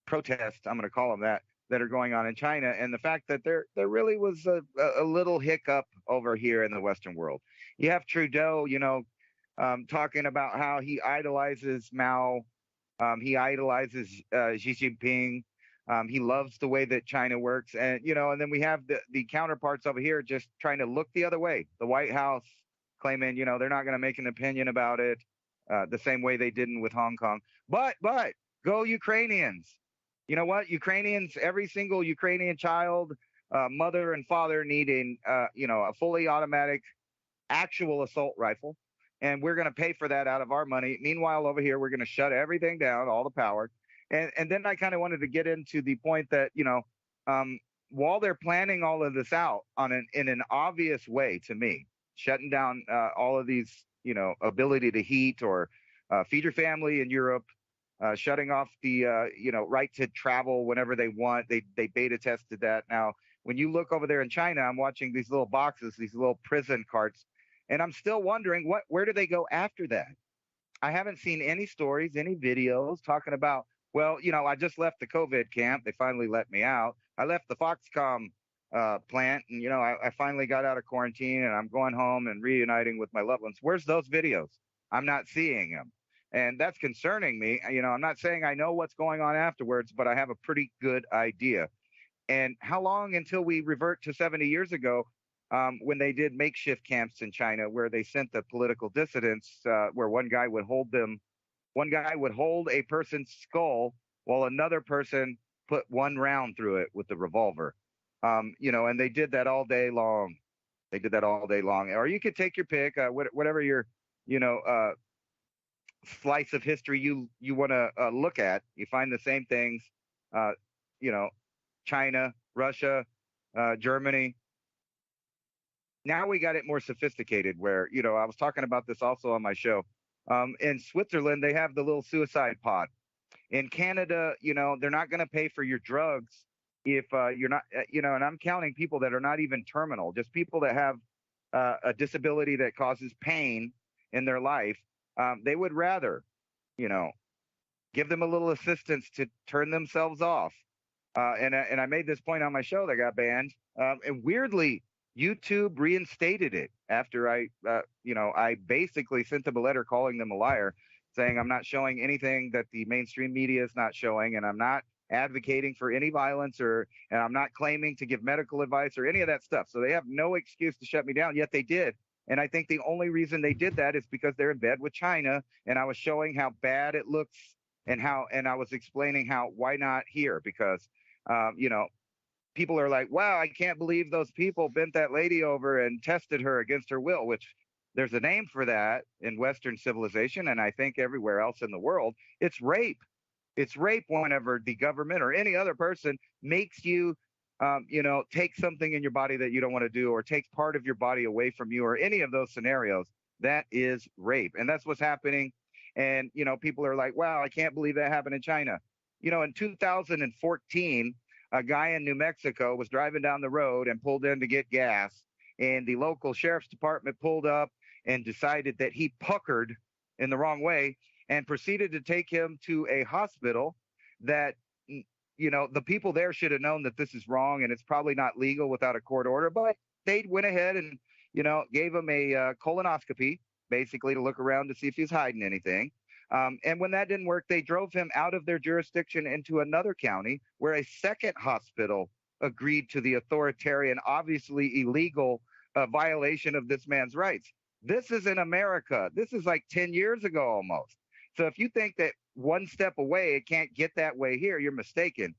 protests, I'm going to call them that are going on in China, and the fact that there really was a little hiccup over here in the Western world. You have Trudeau, you know, talking about how he idolizes Mao, he idolizes Xi Jinping, he loves the way that China works, and you know, and then we have the counterparts over here just trying to look the other way. The White House claiming, you know, they're not going to make an opinion about it, the same way they didn't with Hong Kong. But go Ukrainians. You know what? Ukrainians, every single Ukrainian child, mother and father needing, you know, a fully automatic actual assault rifle. And we're going to pay for that out of our money. Meanwhile, over here, we're going to shut everything down, all the power. And then I kind of wanted to get into the point that, you know, while they're planning all of this out in an obvious way to me, shutting down all of these, you know, ability to heat or feed your family in Europe, shutting off the, you know, right to travel whenever they want. They beta tested that. Now, when you look over there in China, I'm watching these little boxes, these little prison carts, and I'm still wondering where do they go after that? I haven't seen any stories, any videos talking about, well, you know, I just left the COVID camp. They finally let me out. I left the Foxconn plant, and, you know, I finally got out of quarantine, and I'm going home and reuniting with my loved ones. Where's those videos? I'm not seeing them. And that's concerning me. You know, I'm not saying I know what's going on afterwards, but I have a pretty good idea. And how long until we revert to 70 years ago when they did makeshift camps in China where they sent the political dissidents where one guy would hold a person's skull while another person put one round through it with the revolver. And they did that all day long. They did that all day long. Or you could take your pick, whatever your, slice of history you want to look at. You find the same things, uh, China, Russia, Germany. Now we got it more sophisticated where, I was talking about this also on my show. In Switzerland, they have the little suicide pod. In Canada, they're not going to pay for your drugs if you're not, and I'm counting people that are not even terminal, just people that have a disability that causes pain in their life. They would rather, give them a little assistance to turn themselves off. And I made this point on my show that got banned. And weirdly, YouTube reinstated it after I basically sent them a letter calling them a liar, saying I'm not showing anything that the mainstream media is not showing, and I'm not advocating for any violence, and I'm not claiming to give medical advice or any of that stuff. So they have no excuse to shut me down, yet they did. And I think the only reason they did that is because they're in bed with China, and I was showing how bad it looks and I was explaining why not here, because, people are like, wow, I can't believe those people bent that lady over and tested her against her will, which there's a name for that in Western civilization, and I think everywhere else in the world. It's rape. It's rape whenever the government or any other person makes you, take something in your body that you don't want to do, or takes part of your body away from you, or any of those scenarios. That is rape. And that's what's happening. And, people are like, wow, I can't believe that happened in China. In 2014, a guy in New Mexico was driving down the road and pulled in to get gas, and the local sheriff's department pulled up and decided that he puckered in the wrong way and proceeded to take him to a hospital that, the people there should have known that this is wrong and it's probably not legal without a court order, but they went ahead and, gave him a colonoscopy, basically to look around to see if he's hiding anything. And when that didn't work, they drove him out of their jurisdiction into another county where a second hospital agreed to the authoritarian, obviously illegal violation of this man's rights. This is in America. This is like 10 years ago almost. So if you think that one step away, it can't get that way here, you're mistaken.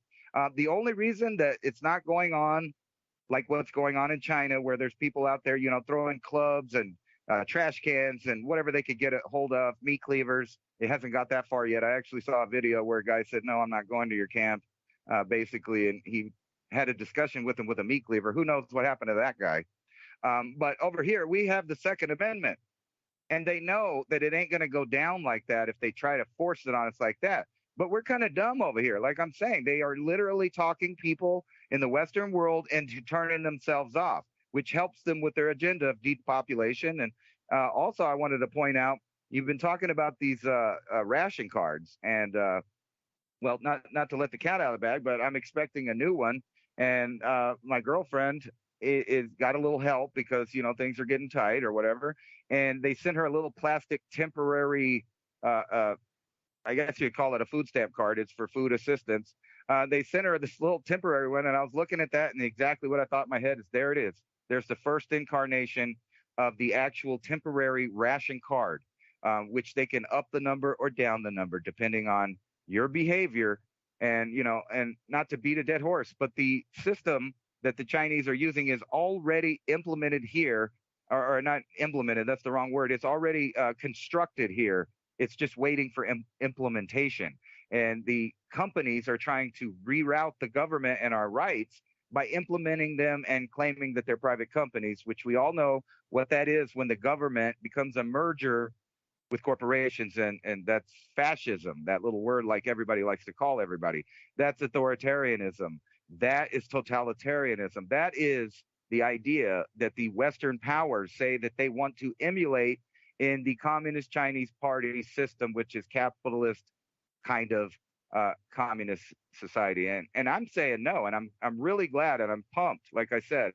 The only reason that it's not going on like what's going on in China, where there's people out there, throwing clubs and trash cans and whatever they could get a hold of, meat cleavers. It hasn't got that far yet. I actually saw a video where a guy said, no, I'm not going to your camp, basically. And he had a discussion with him with a meat cleaver. Who knows what happened to that guy? But over here, we have the Second Amendment. And they know that it ain't going to go down like that if they try to force it on us like that. But we're kind of dumb over here. Like I'm saying, they are literally talking people in the Western world into turning themselves off, which helps them with their agenda of depopulation. And also, I wanted to point out, you've been talking about these ration cards, and well, not to let the cat out of the bag, but I'm expecting a new one. And my girlfriend is got a little help because things are getting tight or whatever, and they sent her a little plastic temporary. I guess you'd call it a food stamp card. It's for food assistance. They sent her this little temporary one, and I was looking at that, and exactly what I thought in my head is there it is. There's the first incarnation of the actual temporary ration card, which they can up the number or down the number depending on your behavior. And, and not to beat a dead horse, but the system that the Chinese are using is already implemented here, or not implemented, that's the wrong word. It's already constructed here. It's just waiting for implementation. And the companies are trying to reroute the government and our rights by implementing them and claiming that they're private companies, which we all know what that is when the government becomes a merger with corporations. And that's fascism, that little word like everybody likes to call everybody. That's authoritarianism. That is totalitarianism. That is the idea that the Western powers say that they want to emulate in the Communist Chinese Party system, which is capitalist kind of communist society. And I'm saying no, and I'm really glad and I'm pumped, like I said,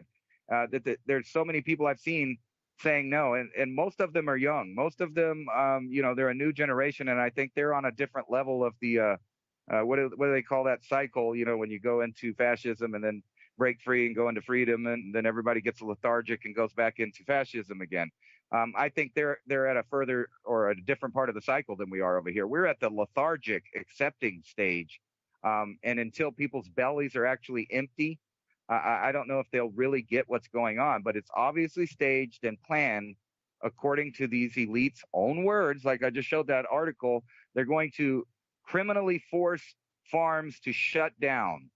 that there's so many people I've seen saying no, and most of them are young. Most of them, they're a new generation, and I think they're on a different level of the what do they call that cycle? When you go into fascism and then break free and go into freedom, and then everybody gets lethargic and goes back into fascism again. I think they're at a further or a different part of the cycle than we are over here. We're at the lethargic accepting stage. And until people's bellies are actually empty, I don't know if they'll really get what's going on, but it's obviously staged and planned according to these elites' own words. Like I just showed that article, they're going to criminally force farms to shut down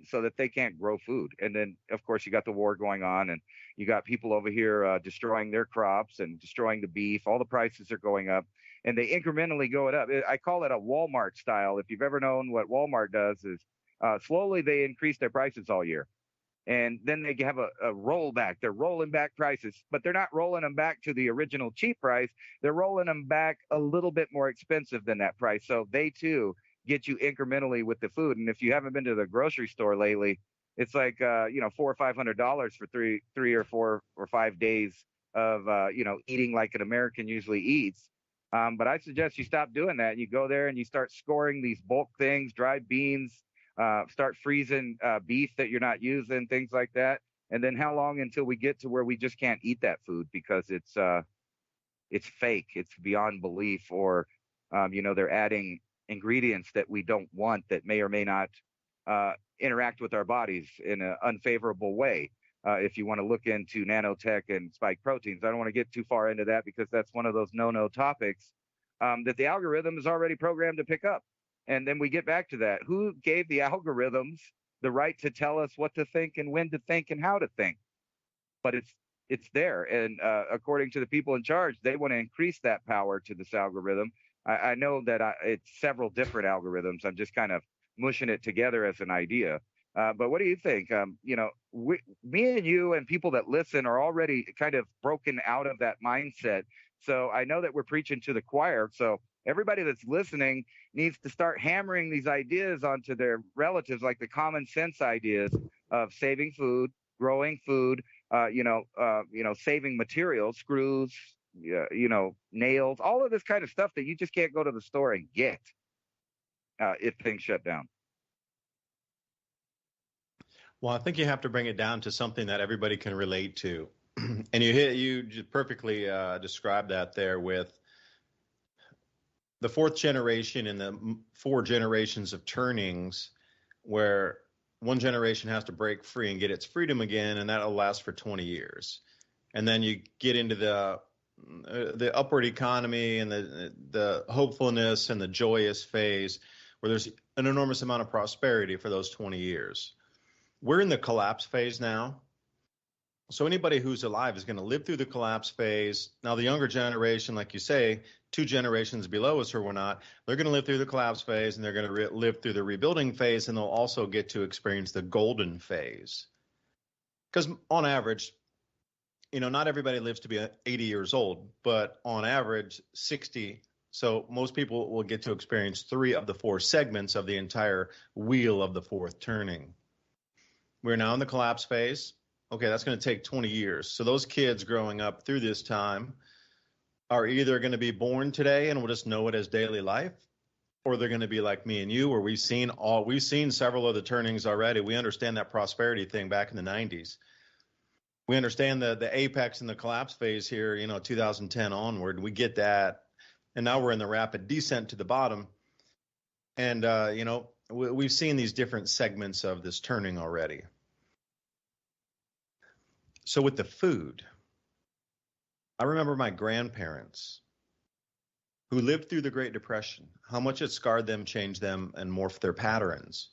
so that they can't grow food. And then, of course, you got the war going on, and you got people over here destroying their crops and destroying the beef. All the prices are going up, and they incrementally go it up. I call it a Walmart style. If you've ever known what Walmart does is slowly they increase their prices all year. And then they have a rollback. They're rolling back prices, but they're not rolling them back to the original cheap price. They're rolling them back a little bit more expensive than that price. So they, too, get you incrementally with the food. And if you haven't been to the grocery store lately, it's like, $400 or $500 for three or 4 or 5 days of, eating like an American usually eats. But I suggest you stop doing that. You go there and you start scoring these bulk things, dried beans, start freezing beef that you're not using, things like that. And then how long until we get to where we just can't eat that food because it's fake, it's beyond belief, or they're adding ingredients that we don't want that may or may not interact with our bodies in an unfavorable way. If you want to look into nanotech and spike proteins, I don't want to get too far into that because that's one of those no topics that the algorithm is already programmed to pick up. And then we get back to that. Who gave the algorithms the right to tell us what to think and when to think and how to think? But it's there. And according to the people in charge, they want to increase that power to this algorithm. I know that it's several different algorithms. I'm just kind of mushing it together as an idea. But what do you think? Me and you and people that listen are already kind of broken out of that mindset. So I know that we're preaching to the choir. So everybody that's listening needs to start hammering these ideas onto their relatives, like the common sense ideas of saving food, growing food, saving materials, screws, nails, all of this kind of stuff that you just can't go to the store and get if things shut down. Well, I think you have to bring it down to something that everybody can relate to. And you just perfectly described that there with the fourth generation and the 4 generations of turnings, where one generation has to break free and get its freedom again, and that'll last for 20 years. And then you get into the upward economy and the hopefulness and the joyous phase where there's an enormous amount of prosperity for those 20 years. We're in the collapse phase now. So anybody who's alive is going to live through the collapse phase. Now, the younger generation, like you say, 2 generations below us or not, they're going to live through the collapse phase, and they're going to live through the rebuilding phase, and they'll also get to experience the golden phase. Because on average, not everybody lives to be 80 years old, but on average, 60. So most people will get to experience 3 of the 4 segments of the entire wheel of the fourth turning. We're now in the collapse phase. Okay, that's going to take 20 years. So those kids growing up through this time are either going to be born today and we'll just know it as daily life, or they're going to be like me and you, where we've seen several of the turnings already. We understand that prosperity thing back in the 90s. We understand the apex and the collapse phase here, 2010 onward. We get that. And now we're in the rapid descent to the bottom. And, we've seen these different segments of this turning already. So with the food, I remember my grandparents who lived through the Great Depression, how much it scarred them, changed them, and morphed their patterns.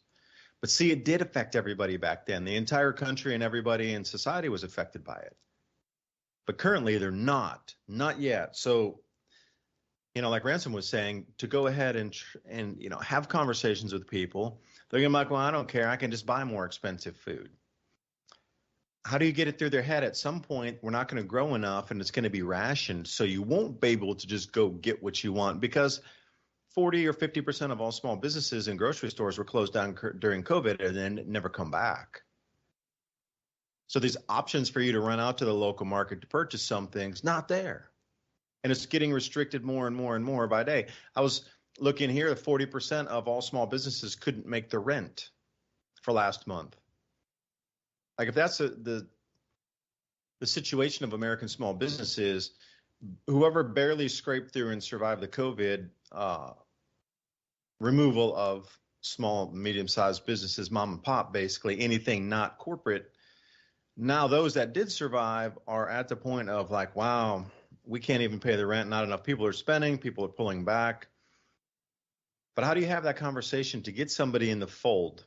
But see, it did affect everybody back then. The entire country and everybody in society was affected by it. But currently, they're not yet. So, like Ransom was saying, to go ahead and have conversations with people, they're going to be like, well, I don't care. I can just buy more expensive food. How do you get it through their head? At some point, we're not going to grow enough, and it's going to be rationed. So you won't be able to just go get what you want, because 40 or 50% of all small businesses and grocery stores were closed down during COVID and then never come back. So these options for you to run out to the local market to purchase some things, not there. And it's getting restricted more and more and more by day. I was looking here, 40% of all small businesses couldn't make the rent for last month. Like, if that's the situation of American small businesses, whoever barely scraped through and survived the COVID removal of small, medium-sized businesses, mom and pop, basically anything not corporate. Now those that did survive are at the point of like, wow, we can't even pay the rent. Not enough people are spending. People are pulling back. But how do you have that conversation to get somebody in the fold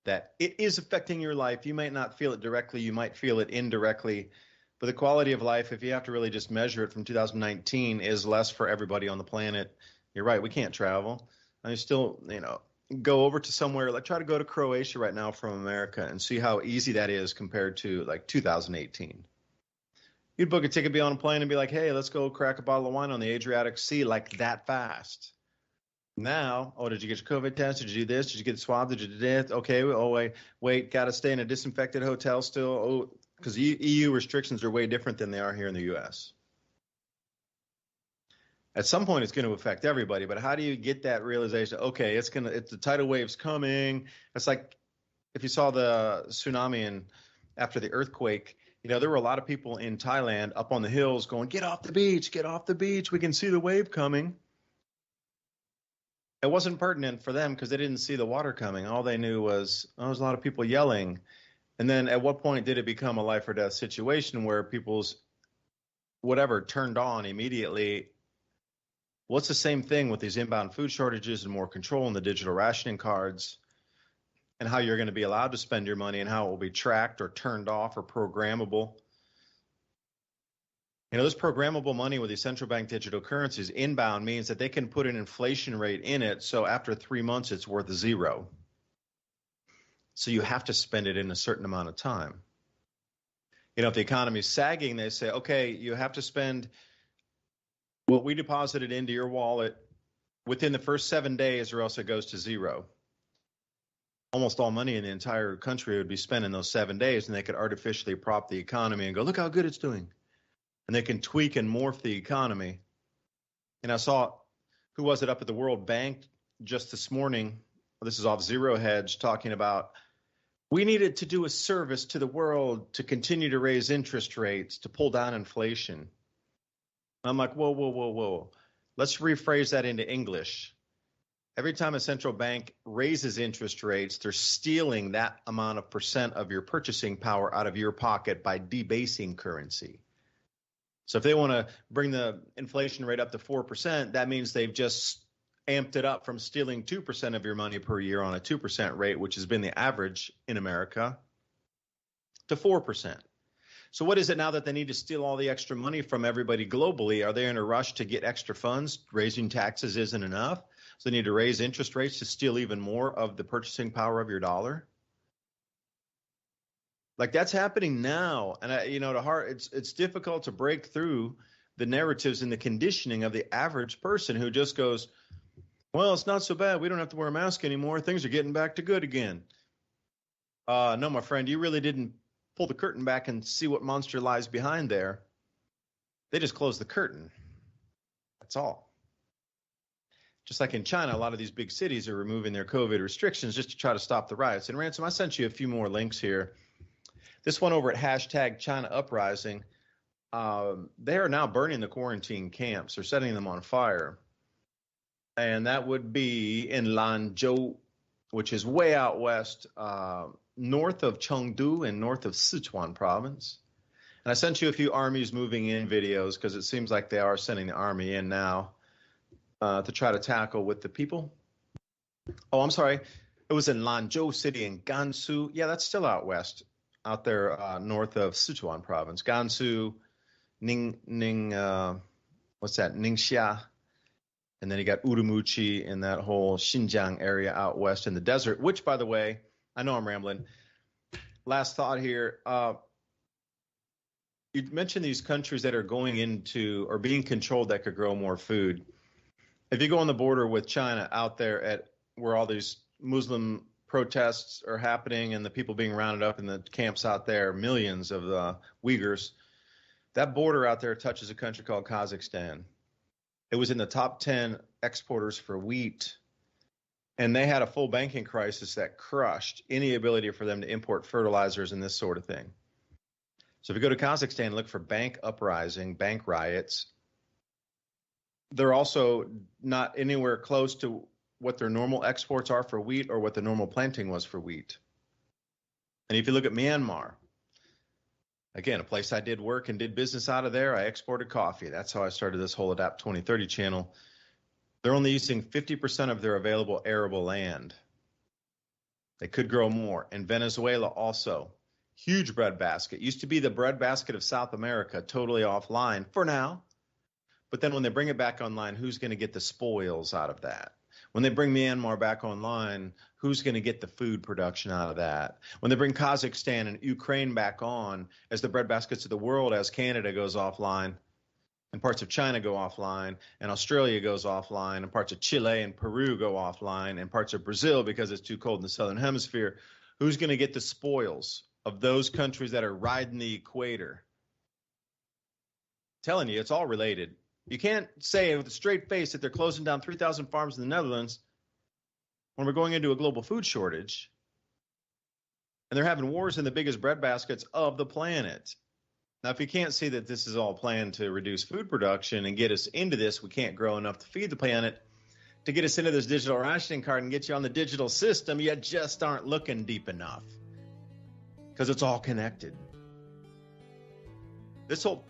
that it is affecting your life? You might not feel it directly. You might feel it indirectly. But the quality of life, if you have to really just measure it from 2019, is less for everybody on the planet. You're right. We can't travel. I still, go over to somewhere, like try to go to Croatia right now from America and see how easy that is compared to like 2018. You'd book a ticket, be on a plane and be like, hey, let's go crack a bottle of wine on the Adriatic Sea like that fast. Now, oh, did you get your COVID test? Did you do this? Did you get swabbed? Did you do this? Okay, oh, wait, got to stay in a disinfected hotel still? Oh, because EU restrictions are way different than they are here in the U.S. At some point, it's going to affect everybody, but how do you get that realization? Okay, it's the tidal wave's coming. It's like if you saw the tsunami and after the earthquake, there were a lot of people in Thailand up on the hills going, get off the beach, get off the beach. We can see the wave coming. It wasn't pertinent for them because they didn't see the water coming. All they knew was there was a lot of people yelling. And then at what point did it become a life or death situation where people's whatever turned on immediately? Well, it's the same thing with these inbound food shortages and more control in the digital rationing cards and how you're going to be allowed to spend your money and how it will be tracked or turned off or programmable. This programmable money with these central bank digital currencies inbound means that they can put an inflation rate in it. So after 3 months, it's worth 0. So you have to spend it in a certain amount of time. If the economy is sagging, they say, okay, you have to spend what we deposited into your wallet within the first 7 days or else it goes to 0. Almost all money in the entire country would be spent in those 7 days, and they could artificially prop the economy and go, look how good it's doing. And they can tweak and morph the economy. And I saw, who was it up at the World Bank just this morning? This is off Zero Hedge, talking about we needed to do a service to the world to continue to raise interest rates to pull down inflation. I'm like, whoa. Let's rephrase that into English. Every time a central bank raises interest rates, they're stealing that amount of percent of your purchasing power out of your pocket by debasing currency. So if they want to bring the inflation rate up to 4%, that means they've just amped it up from stealing 2% of your money per year on a 2% rate, which has been the average in America, to 4%. So what is it now that they need to steal all the extra money from everybody globally? Are they in a rush to get extra funds? Raising taxes isn't enough. So they need to raise interest rates to steal even more of the purchasing power of your dollar. Like that's happening now. And it's difficult to break through the narratives and the conditioning of the average person who just goes, well, it's not so bad. We don't have to wear a mask anymore. Things are getting back to good again. No, my friend, you really didn't pull the curtain back and see what monster lies behind there. They just closed the curtain. That's all. Just like in China, a lot of these big cities are removing their COVID restrictions just to try to stop the riots. And Ransom, I sent you a few more links here. This one over at #ChinaUprising, they are now burning the quarantine camps. They're setting them on fire. And that would be in Lanzhou, which is way out west, north of Chengdu and north of Sichuan province. And I sent you a few armies moving in videos because it seems like they are sending the army in now to try to tackle with the people. Oh, I'm sorry. It was in Lanzhou City in Gansu. Yeah, that's still out west, out there north of Sichuan province. Gansu, Ningxia. And then you got Urumqi in that whole Xinjiang area out west in the desert, which, by the way, I know I'm rambling. Last thought here. You mentioned these countries that are going into or being controlled that could grow more food. If you go on the border with China out there at where all these Muslim protests are happening and the people being rounded up in the camps out there, millions of the Uyghurs, that border out there touches a country called Kazakhstan. It was in the top 10 exporters for wheat, and they had a full banking crisis that crushed any ability for them to import fertilizers and this sort of thing. So if you go to Kazakhstan, look for bank uprising, bank riots. They're also not anywhere close to what their normal exports are for wheat or what the normal planting was for wheat. And if you look at Myanmar, again, a place I did work and did business out of there, I exported coffee. That's how I started this whole Adapt 2030 channel. They're only using 50% of their available arable land. They could grow more. And Venezuela also, huge breadbasket. Used to be the breadbasket of South America, totally offline for now. But then when they bring it back online, who's going to get the spoils out of that? When they bring Myanmar back online, who's going to get the food production out of that? When they bring Kazakhstan and Ukraine back on as the breadbaskets of the world, as Canada goes offline, and parts of China go offline, and Australia goes offline, and parts of Chile and Peru go offline, and parts of Brazil because it's too cold in the southern hemisphere, who's going to get the spoils of those countries that are riding the equator? I'm telling you, it's all related. You can't say with a straight face that they're closing down 3,000 farms in the Netherlands when we're going into a global food shortage, and they're having wars in the biggest breadbaskets of the planet. Now, if you can't see that this is all planned to reduce food production and get us into this, we can't grow enough to feed the planet, to get us into this digital rationing card and get you on the digital system, you just aren't looking deep enough because it's all connected. This whole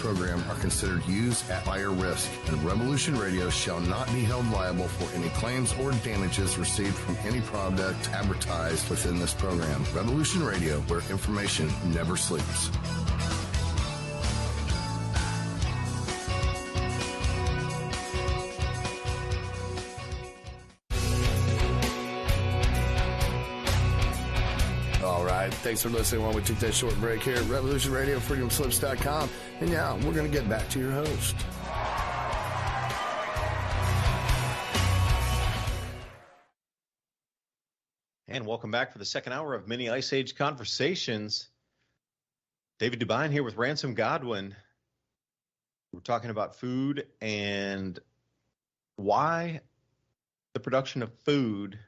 program are considered used at higher risk, and Revolution Radio shall not be held liable for any claims or damages received from any product advertised within this program. Revolution Radio, where information never sleeps. Thanks for listening while we took that short break here at Revolution Radio, freedomslips.com. And now we're going to get back to your host. And welcome back for the second hour of Mini Ice Age Conversations. David DuByne here with Ransom Godwin. We're talking about food and why the production of food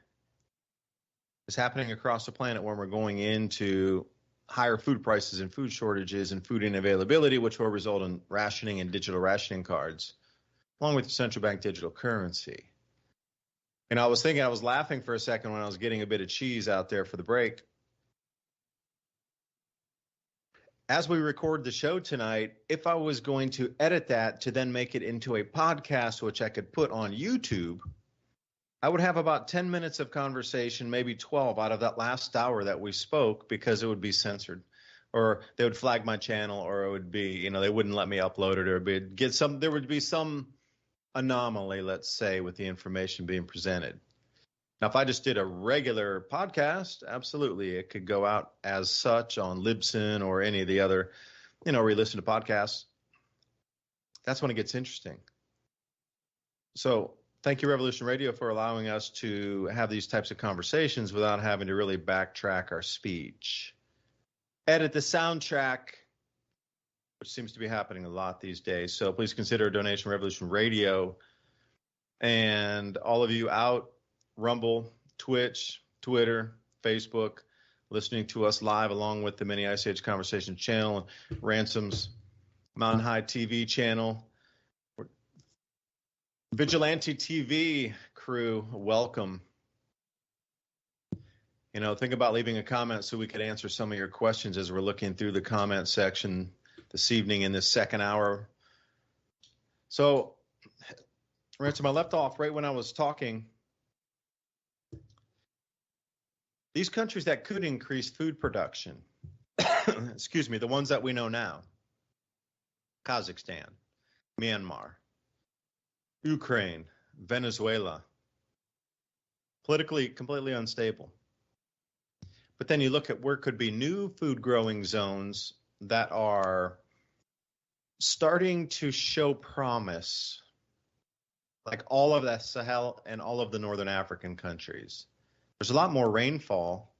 is happening across the planet when we're going into higher food prices and food shortages and food unavailability, which will result in rationing and digital rationing cards, along with central bank digital currency. And I was laughing for a second when I was getting a bit of cheese out there for the break. As we record the show tonight, if I was going to edit that to then make it into a podcast, which I could put on YouTube, I would have about 10 minutes of conversation, maybe 12 out of that last hour that we spoke, because it would be censored, or they would flag my channel, or it would be, they wouldn't let me upload it, or there would be some anomaly, let's say, with the information being presented. Now, if I just did a regular podcast, absolutely, it could go out as such on Libsyn or any of the other, where you listen to podcasts. That's when it gets interesting. So, thank you, Revolution Radio, for allowing us to have these types of conversations without having to really backtrack our speech. Edit the soundtrack, which seems to be happening a lot these days. So please consider a donation, Revolution Radio. And all of you out, Rumble, Twitch, Twitter, Facebook, listening to us live along with the Mini Ice Age Conversation channel, Ransom's Mountain High TV channel. Vigilante TV crew, welcome. Think about leaving a comment so we could answer some of your questions as we're looking through the comment section this evening in this second hour. So, Ransom, I left off right when I was talking. These countries that could increase food production, excuse me, the ones that we know now, Kazakhstan, Myanmar, Ukraine, Venezuela, politically completely unstable. But then you look at where could be new food growing zones that are starting to show promise, like all of the Sahel and all of the northern African countries. There's a lot more rainfall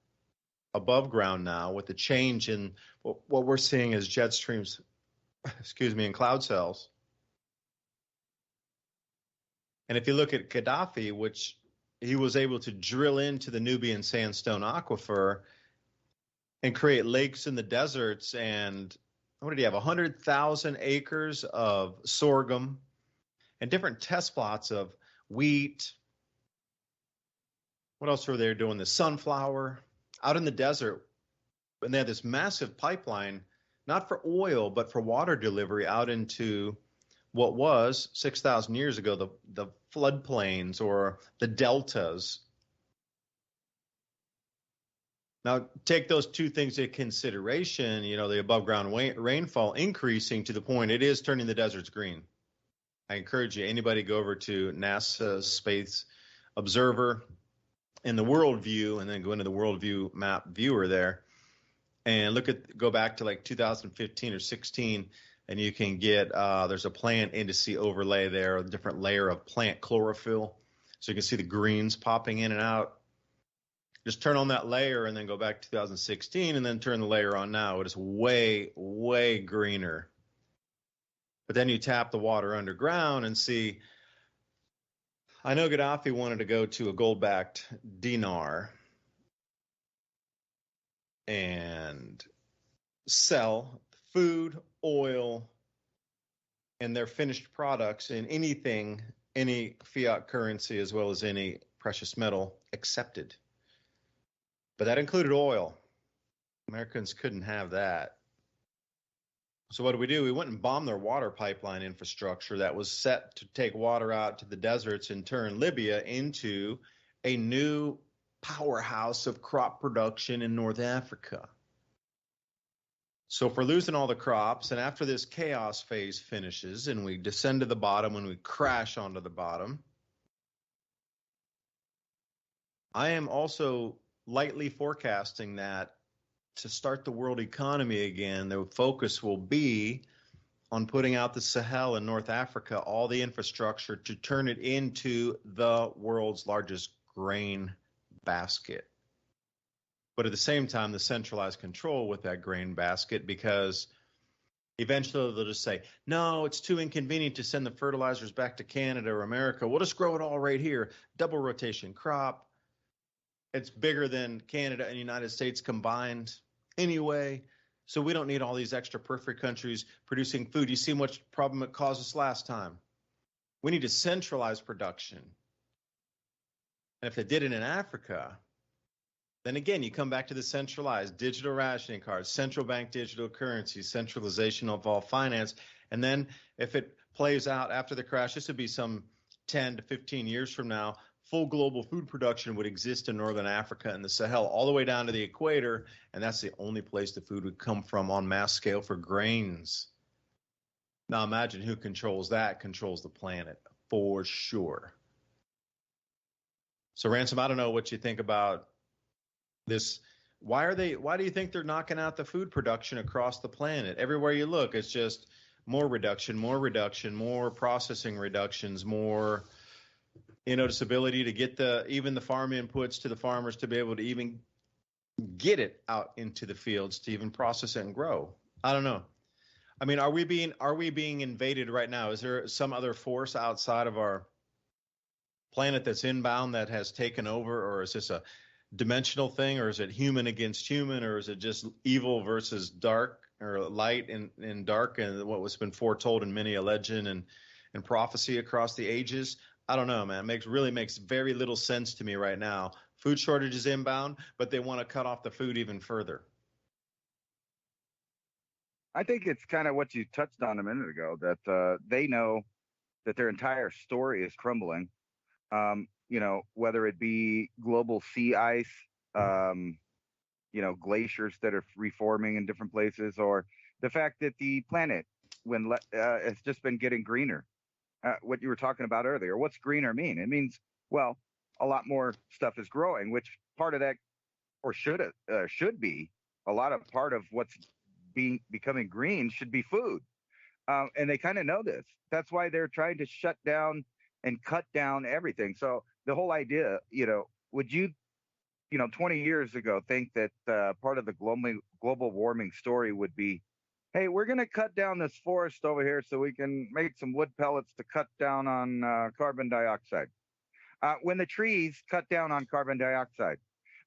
above ground now with the change in what we're seeing as jet streams, and cloud cells. And if you look at Gaddafi, which he was able to drill into the Nubian sandstone aquifer and create lakes in the deserts, and what did he have? 100,000 acres of sorghum and different test plots of wheat. What else were they doing? The sunflower out in the desert. And they had this massive pipeline, not for oil, but for water delivery out into what was 6,000 years ago, the floodplains or the deltas. Now, take those two things into consideration, the above ground rainfall increasing to the point it is turning the deserts green. I encourage you, anybody go over to NASA Space Observer in the Worldview, and then go into the Worldview map viewer there and go back to like 2015 or 16. And you can get, there's a plant indice overlay there, a different layer of plant chlorophyll. So you can see the greens popping in and out. Just turn on that layer and then go back to 2016 and then turn the layer on now. It is way, way greener. But then you tap the water underground and see, I know Gaddafi wanted to go to a gold-backed dinar and sell food, oil, and their finished products in any fiat currency as well as any precious metal accepted. But that included oil. Americans couldn't have that. So what do? We went and bombed their water pipeline infrastructure that was set to take water out to the deserts and turn Libya into a new powerhouse of crop production in North Africa. So if we're losing all the crops, and after this chaos phase finishes and we descend to the bottom and we crash onto the bottom, I am also lightly forecasting that to start the world economy again, the focus will be on putting out the Sahel in North Africa, all the infrastructure to turn it into the world's largest grain basket. But at the same time, the centralized control with that grain basket, because eventually they'll just say, no, it's too inconvenient to send the fertilizers back to Canada or America. We'll just grow it all right here. Double rotation crop. It's bigger than Canada and the United States combined anyway. So we don't need all these extra periphery countries producing food. You see what problem it caused us last time. We need to centralize production. And if they did it in Africa, then again, you come back to the centralized digital rationing cards, central bank digital currency, centralization of all finance. And then if it plays out after the crash, this would be some 10 to 15 years from now, full global food production would exist in Northern Africa and the Sahel all the way down to the equator, and that's the only place the food would come from on mass scale for grains. Now imagine who controls that, controls the planet, for sure. So Ransom, I don't know what you think about this. Why do you think they're knocking out the food production across the planet? Everywhere you look, it's just more reduction, more processing reductions, more this ability to get even the farm inputs to the farmers to be able to even get it out into the fields to even process it and grow. I don't know. I mean, are we being invaded right now? Is there some other force outside of our planet that's inbound that has taken over, or is this a dimensional thing, or is it human against human, or is it just evil versus dark, or light and dark, and what was been foretold in many a legend and prophecy across the ages? I don't know, man. It makes very little sense to me right now. Food shortage is inbound, but they want to cut off the food even further. I think it's kind of what you touched on a minute ago, that they know that their entire story is crumbling. Whether it be global sea ice, glaciers that are reforming in different places, or the fact that the planet has just been getting greener. What you were talking about earlier. What's greener mean? It means, well, a lot more stuff is growing, which part of that, or should be, a lot of part of what's becoming green should be food. And they kind of know this. That's why they're trying to shut down and cut down everything. So the whole idea, would you, 20 years ago, think that part of the global warming story would be, hey, we're going to cut down this forest over here so we can make some wood pellets to cut down on carbon dioxide. When the trees cut down on carbon dioxide,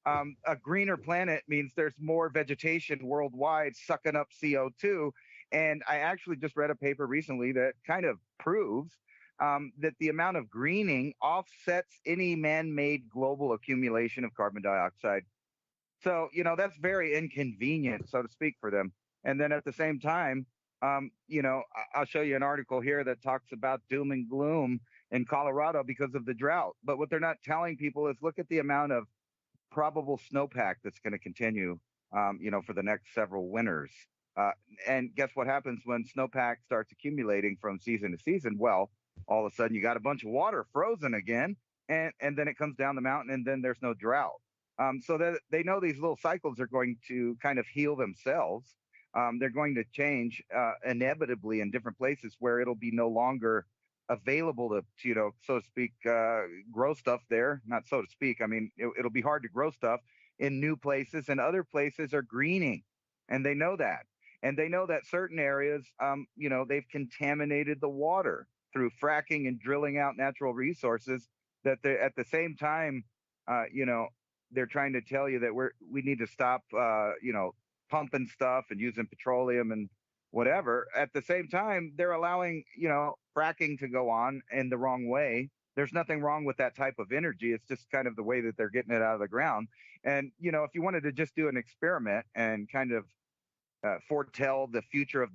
a greener planet means there's more vegetation worldwide sucking up CO2. And I actually just read a paper recently that kind of proves that the amount of greening offsets any man-made global accumulation of carbon dioxide. So, that's very inconvenient, so to speak, for them. And then at the same time, I'll show you an article here that talks about doom and gloom in Colorado because of the drought. But what they're not telling people is look at the amount of probable snowpack that's going to continue, for the next several winters. And guess what happens when snowpack starts accumulating from season to season? Well, all of a sudden you got a bunch of water frozen again, and then it comes down the mountain, and then there's no drought. So that they know these little cycles are going to kind of heal themselves. They're going to change inevitably in different places where it'll be no longer available to, so to speak, grow stuff there. Not so to speak. I mean, it'll be hard to grow stuff in new places, and other places are greening, and they know that. And they know that certain areas, they've contaminated the water through fracking and drilling out natural resources, that they, at the same time, they're trying to tell you that we need to stop, pumping stuff and using petroleum and whatever. At the same time, they're allowing, fracking to go on in the wrong way. There's nothing wrong with that type of energy. It's just kind of the way that they're getting it out of the ground. And, if you wanted to just do an experiment and kind of foretell the future of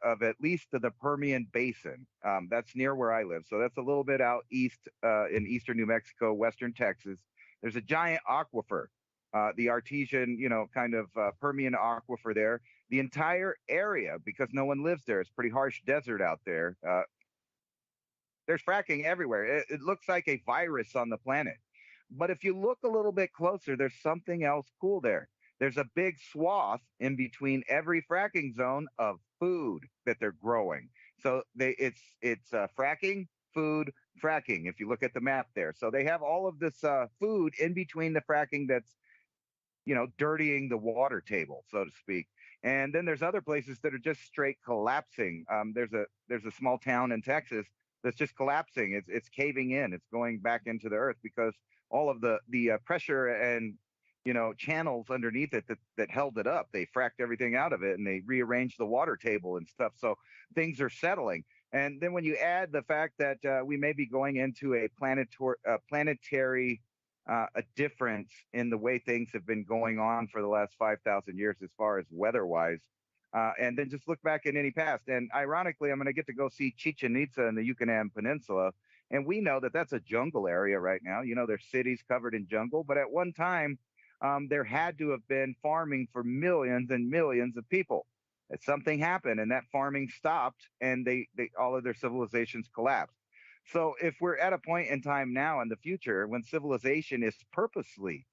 of at least the Permian Basin. That's near where I live, so that's a little bit out east in eastern New Mexico, western Texas. There's a giant aquifer, the artesian, kind of Permian aquifer there. The entire area, because no one lives there, it's pretty harsh desert out there. There's fracking everywhere. It looks like a virus on the planet. But if you look a little bit closer, there's something else cool there. There's a big swath in between every fracking zone of food that they're growing. So it's fracking, food, fracking, if you look at the map there. So they have all of this food in between the fracking that's, dirtying the water table, so to speak. And then there's other places that are just straight collapsing. There's a small town in Texas that's just collapsing. It's caving in. It's going back into the earth because all of the pressure and channels underneath it that held it up. They fracked everything out of it and they rearranged the water table and stuff. So things are settling. And then when you add the fact that we may be going into a planetary a difference in the way things have been going on for the last 5,000 years as far as weather-wise, and then just look back in any past. And ironically, I'm going to get to go see Chichen Itza in the Yucatan Peninsula. And we know that that's a jungle area right now. There's cities covered in jungle. But at one time, there had to have been farming for millions and millions of people. And something happened, and that farming stopped, and they all of their civilizations collapsed. So if we're at a point in time now in the future when civilization is purposely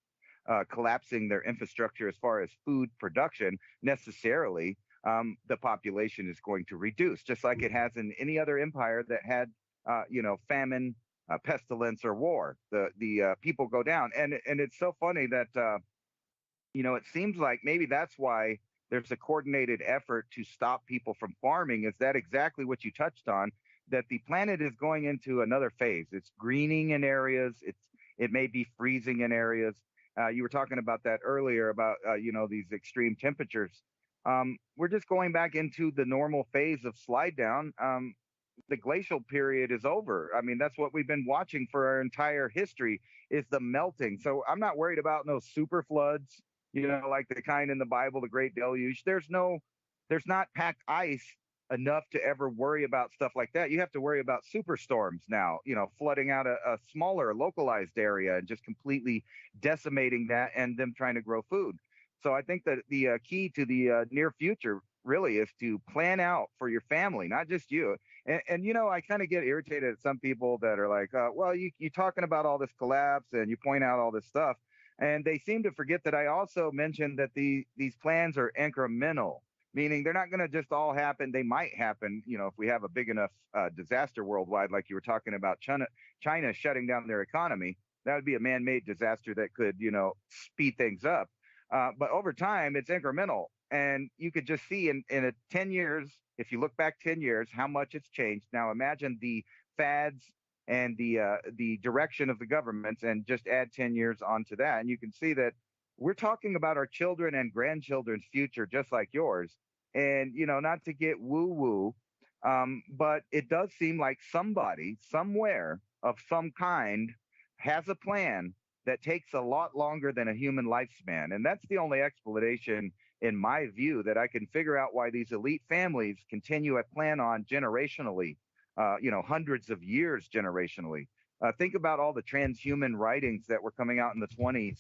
collapsing their infrastructure as far as food production, necessarily the population is going to reduce, just like it has in any other empire that had, famine, pestilence, or war. The people go down, and it's so funny that it seems like maybe that's why there's a coordinated effort to stop people from farming. Is that exactly what you touched on? That the planet is going into another phase. It's greening in areas. It may be freezing in areas. You were talking about that earlier about these extreme temperatures. We're just going back into the normal phase of slide down. The glacial period is over. I mean, that's what we've been watching for our entire history, is the melting. So I'm not worried about no super floods, like the kind in the Bible, the Great Deluge. There's not packed ice enough to ever worry about stuff like that. You have to worry about superstorms now, flooding out a smaller localized area and just completely decimating that and them trying to grow food. So I think that the key to the near future really is to plan out for your family, not just you. And I kind of get irritated at some people that are like, well, you're talking about all this collapse and you point out all this stuff. And they seem to forget that I also mentioned that these plans are incremental, meaning they're not going to just all happen. They might happen, if we have a big enough disaster worldwide, like you were talking about China shutting down their economy. That would be a man-made disaster that could, speed things up. But over time, it's incremental. And you could just see in 10 years, if you look back 10 years, how much it's changed. Now imagine the fads and the direction of the governments, and just add 10 years onto that. And you can see that we're talking about our children and grandchildren's future, just like yours. And, not to get woo-woo, but it does seem like somebody, somewhere of some kind, has a plan that takes a lot longer than a human lifespan. And that's the only explanation, in my view, that I can figure out why these elite families continue to plan on generationally, hundreds of years generationally. Think about all the transhuman writings that were coming out in the 20s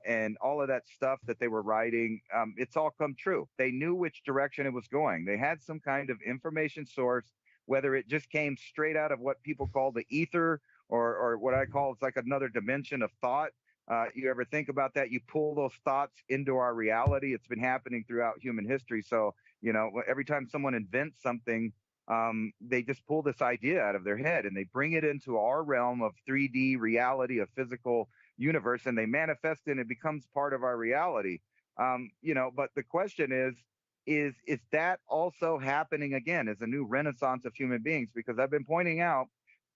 and all of that stuff that they were writing. It's all come true. They knew which direction it was going. They had some kind of information source, whether it just came straight out of what people call the ether or what I call, it's like another dimension of thought. You ever think about that? You pull those thoughts into our reality. It's been happening throughout human history. So, every time someone invents something, they just pull this idea out of their head and they bring it into our realm of 3D reality, of physical universe, and they manifest it and it becomes part of our reality. But the question is that also happening again as a new renaissance of human beings? Because I've been pointing out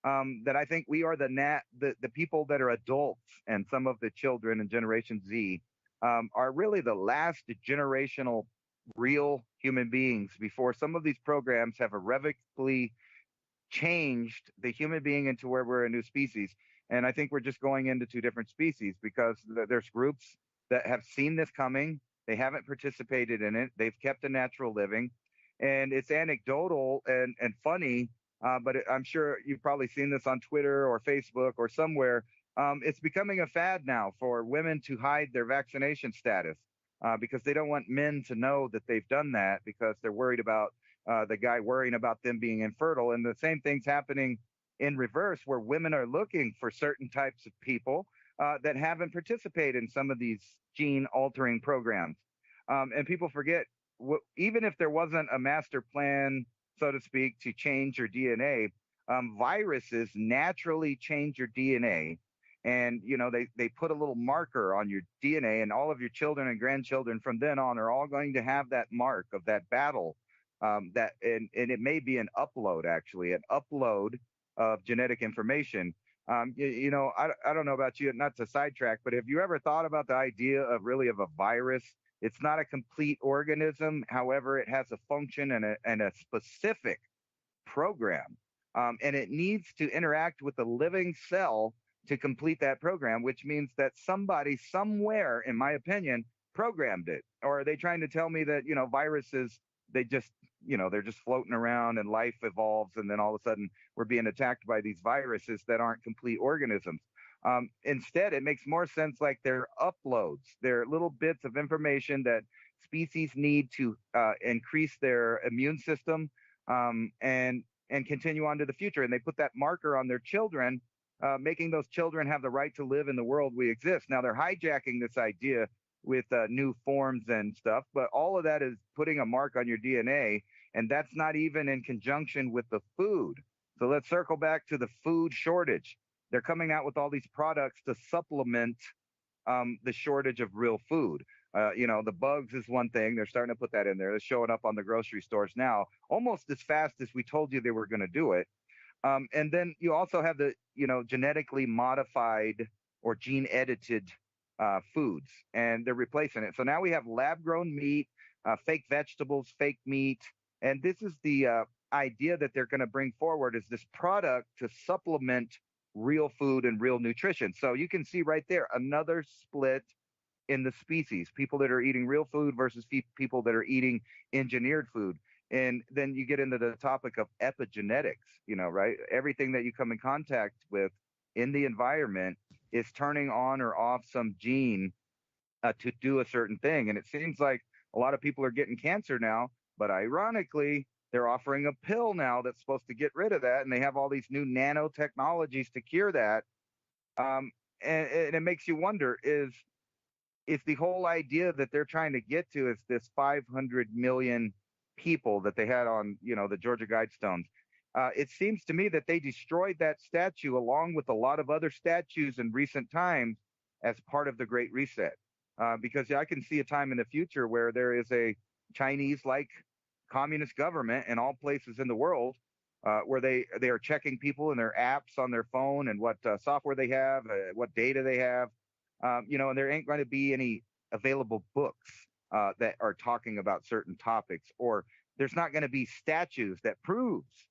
that I think we are the people that are adults, and some of the children in Generation Z are really the last generational real human beings before some of these programs have irrevocably changed the human being into where we're a new species. And I think we're just going into two different species, because there's groups that have seen this coming. They haven't participated in it. They've kept a natural living, and it's anecdotal and funny. But I'm sure you've probably seen this on Twitter or Facebook or somewhere. It's becoming a fad now for women to hide their vaccination status because they don't want men to know that they've done that because they're worried about the guy worrying about them being infertile. And the same thing's happening in reverse, where women are looking for certain types of people that haven't participated in some of these gene altering programs. And people forget, even if there wasn't a master plan, so to speak, to change your DNA, viruses naturally change your DNA. And, you know, they put a little marker on your DNA, and all of your children and grandchildren from then on are all going to have that mark of that battle. And it may be an upload, actually, an upload of genetic information. You know, I don't know about you, not to sidetrack, but have you ever thought about the idea of a virus? It's not a complete organism. However, it has a function and a specific program. And it needs to interact with the living cell to complete that program, which means that somebody somewhere, in my opinion, programmed it. Or are they trying to tell me that, you know, viruses, they're just floating around and life evolves, and then all of a sudden we're being attacked by these viruses that aren't complete organisms? Instead, it makes more sense like they're uploads. They're little bits of information that species need to increase their immune system and continue on to the future. And they put that marker on their children, making those children have the right to live in the world we exist. Now, they're hijacking this idea with new forms and stuff, but all of that is putting a mark on your DNA, and that's not even in conjunction with the food. So let's circle back to the food shortage. They're coming out with all these products to supplement the shortage of real food. You know, the bugs is one thing. They're starting to put that in there. They're showing up on the grocery stores now, almost as fast as we told you they were going to do it. And then you also have the, you know, genetically modified or gene edited foods, and they're replacing it. So now we have lab grown meat, fake vegetables, fake meat. And this is the idea that they're going to bring forward, is this product to supplement real food and real nutrition. So you can see right there another split in the species, people that are eating real food versus people that are eating engineered food. And then you get into the topic of epigenetics, you know, right? Everything that you come in contact with in the environment is turning on or off some gene to do a certain thing. And it seems like a lot of people are getting cancer now, but ironically, they're offering a pill now that's supposed to get rid of that. And they have all these new nanotechnologies to cure that. And it makes you wonder, is the whole idea that they're trying to get to is this 500 million people that they had on, you know, the Georgia Guidestones. It seems to me that they destroyed that statue along with a lot of other statues in recent times as part of the Great Reset. Because I can see a time in the future where there is a Chinese-like communist government in all places in the world where they are checking people and their apps on their phone and what software they have, what data they have, you know, and there ain't going to be any available books that are talking about certain topics, or there's not going to be statues that proves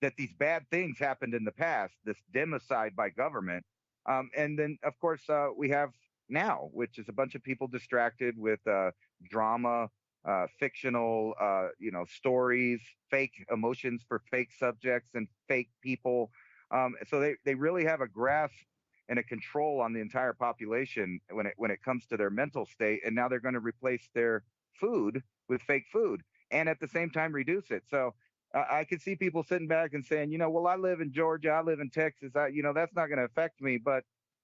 that these bad things happened in the past, this democide by government. And then, of course, we have now, which is a bunch of people distracted with drama, fictional, you know, stories, fake emotions for fake subjects and fake people. So they really have a grasp and a control on the entire population when it comes to their mental state. And now they're going to replace their food with fake food and at the same time reduce it. So I could see people sitting back and saying, you know, well, I live in Georgia, I live in Texas, you know, that's not going to affect me. But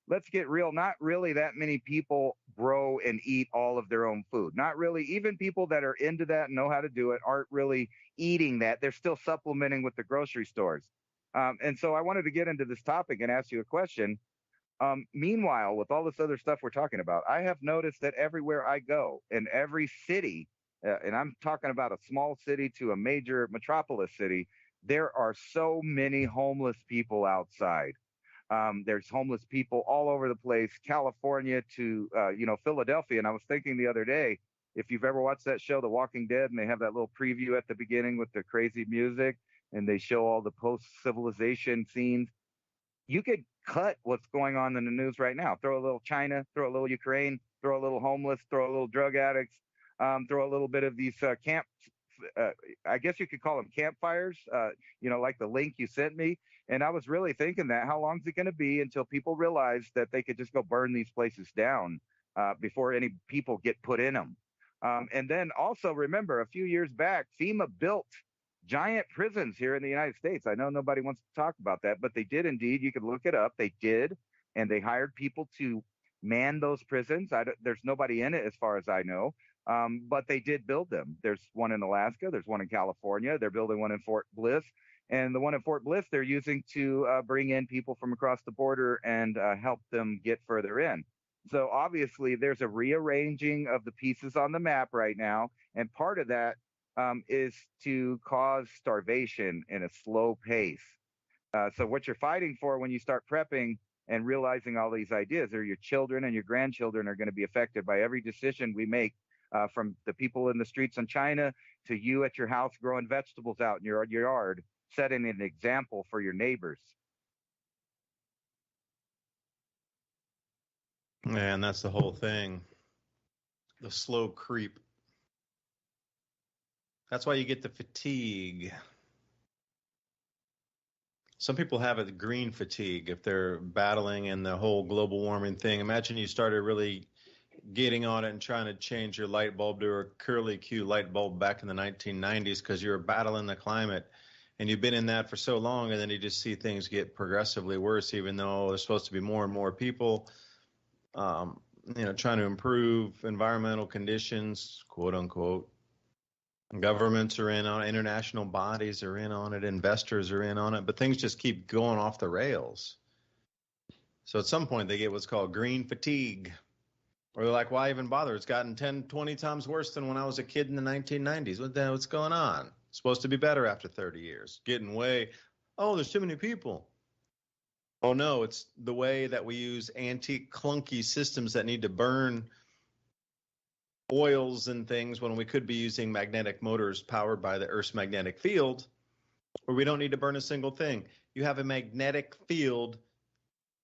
let's get real. Not really that many people grow and eat all of their own food. Not really. Even people that are into that and know how to do it aren't really eating that. They're still supplementing with the grocery stores. And so I wanted to get into this topic and ask you a question. Meanwhile, with all this other stuff we're talking about, I have noticed that everywhere I go, in every city, and I'm talking about a small city to a major metropolis city, there are so many homeless people outside. There's homeless people all over the place, California to, you know, Philadelphia. And I was thinking the other day, if you've ever watched that show, The Walking Dead, and they have that little preview at the beginning with the crazy music, and they show all the post-civilization scenes, you could cut what's going on in the news right now. Throw a little China, throw a little Ukraine, throw a little homeless, throw a little drug addicts, throw a little bit of these I guess you could call them campfires, like the link you sent me. And I was really thinking that how long is it going to be until people realize that they could just go burn these places down before any people get put in them? And then also remember, a few years back, FEMA built giant prisons here in the United States. I know nobody wants to talk about that, but they did indeed. You could look it up. They did, and they hired people to man those prisons. There's nobody in it as far as I know, but they did build them. There's one in Alaska. There's one in California. They're building one in Fort Bliss. And the one in Fort Bliss, they're using to bring in people from across the border and help them get further in. So obviously, there's a rearranging of the pieces on the map right now. And part of that is to cause starvation in a slow pace. So what you're fighting for when you start prepping and realizing all these ideas are your children and your grandchildren are going to be affected by every decision we make, from the people in the streets in China to you at your house growing vegetables out in your yard, setting an example for your neighbors. Man, that's the whole thing. The slow creep. That's why you get the fatigue. Some people have it green fatigue if they're battling in the whole global warming thing. Imagine you started really getting on it and trying to change your light bulb to a curly Q light bulb back in the 1990s because you were battling the climate. And you've been in that for so long, and then you just see things get progressively worse, even though there's supposed to be more and more people, trying to improve environmental conditions, quote unquote. Governments are in on it, international bodies are in on it, investors are in on it, but things just keep going off the rails. So at some point they get what's called green fatigue, or they're like, why even bother? It's gotten 10, 20 times worse than when I was a kid in the 1990s. What's going on? It's supposed to be better after 30 years. Getting way, there's too many people. Oh no, it's the way that we use antique clunky systems that need to burn oils and things when we could be using magnetic motors powered by the Earth's magnetic field, where we don't need to burn a single thing. You have a magnetic field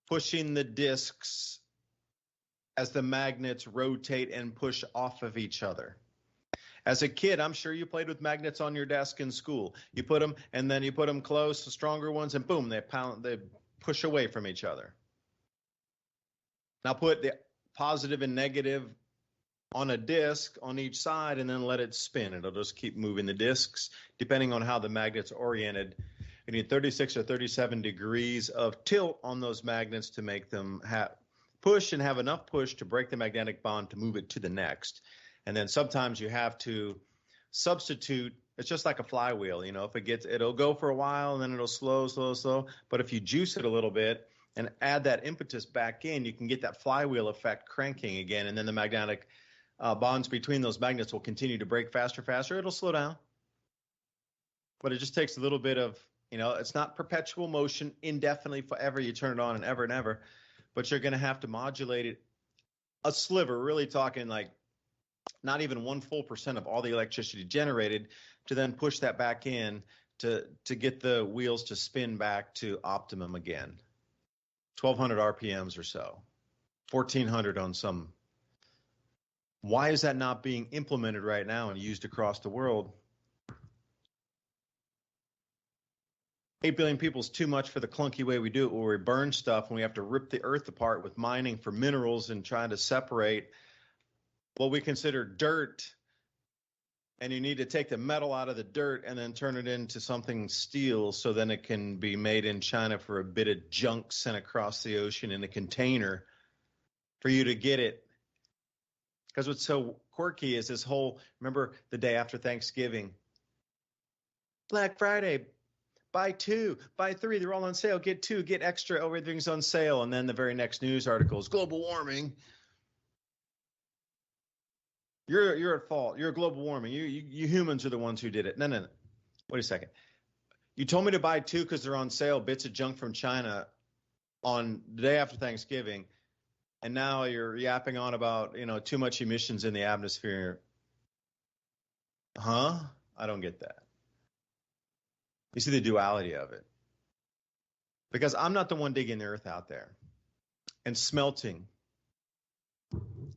pushing the disks as the magnets rotate and push off of each other. As a kid, I'm sure you played with magnets on your desk in school. You put them, and then you put them close, the stronger ones, and boom, they push away from each other. Now put the positive and negative on a disc on each side and then let it spin. It'll just keep moving the discs depending on how the magnet's oriented. You need 36 or 37 degrees of tilt on those magnets to make them push and have enough push to break the magnetic bond to move it to the next. And then sometimes you have to substitute. It's just like a flywheel, if it'll go for a while and then it'll slow. But if you juice it a little bit and add that impetus back in, you can get that flywheel effect cranking again. And then the magnetic bonds between those magnets will continue to break faster. It'll slow down. But it just takes a little bit of, it's not perpetual motion indefinitely forever. You turn it on and ever. But you're going to have to modulate it a sliver, really talking like not even 1% of all the electricity generated to then push that back in to get the wheels to spin back to optimum again. 1,200 RPMs or so, 1,400 on some. Why is that not being implemented right now and used across the world? 8 billion people is too much for the clunky way we do it, where we burn stuff and we have to rip the earth apart with mining for minerals and trying to separate what we consider dirt. And you need to take the metal out of the dirt and then turn it into something steel so then it can be made in China for a bit of junk sent across the ocean in a container for you to get it. Because what's so quirky is this whole, remember the day after Thanksgiving, Black Friday, buy 2, buy 3, they're all on sale, get 2, get extra, everything's on sale. And then the very next news article is global warming. You're at fault. You're global warming. You humans are the ones who did it. No. Wait a second. You told me to buy 2 because they're on sale, bits of junk from China on the day after Thanksgiving. And now you're yapping on about, too much emissions in the atmosphere. Huh? I don't get that. You see the duality of it. Because I'm not the one digging the earth out there and smelting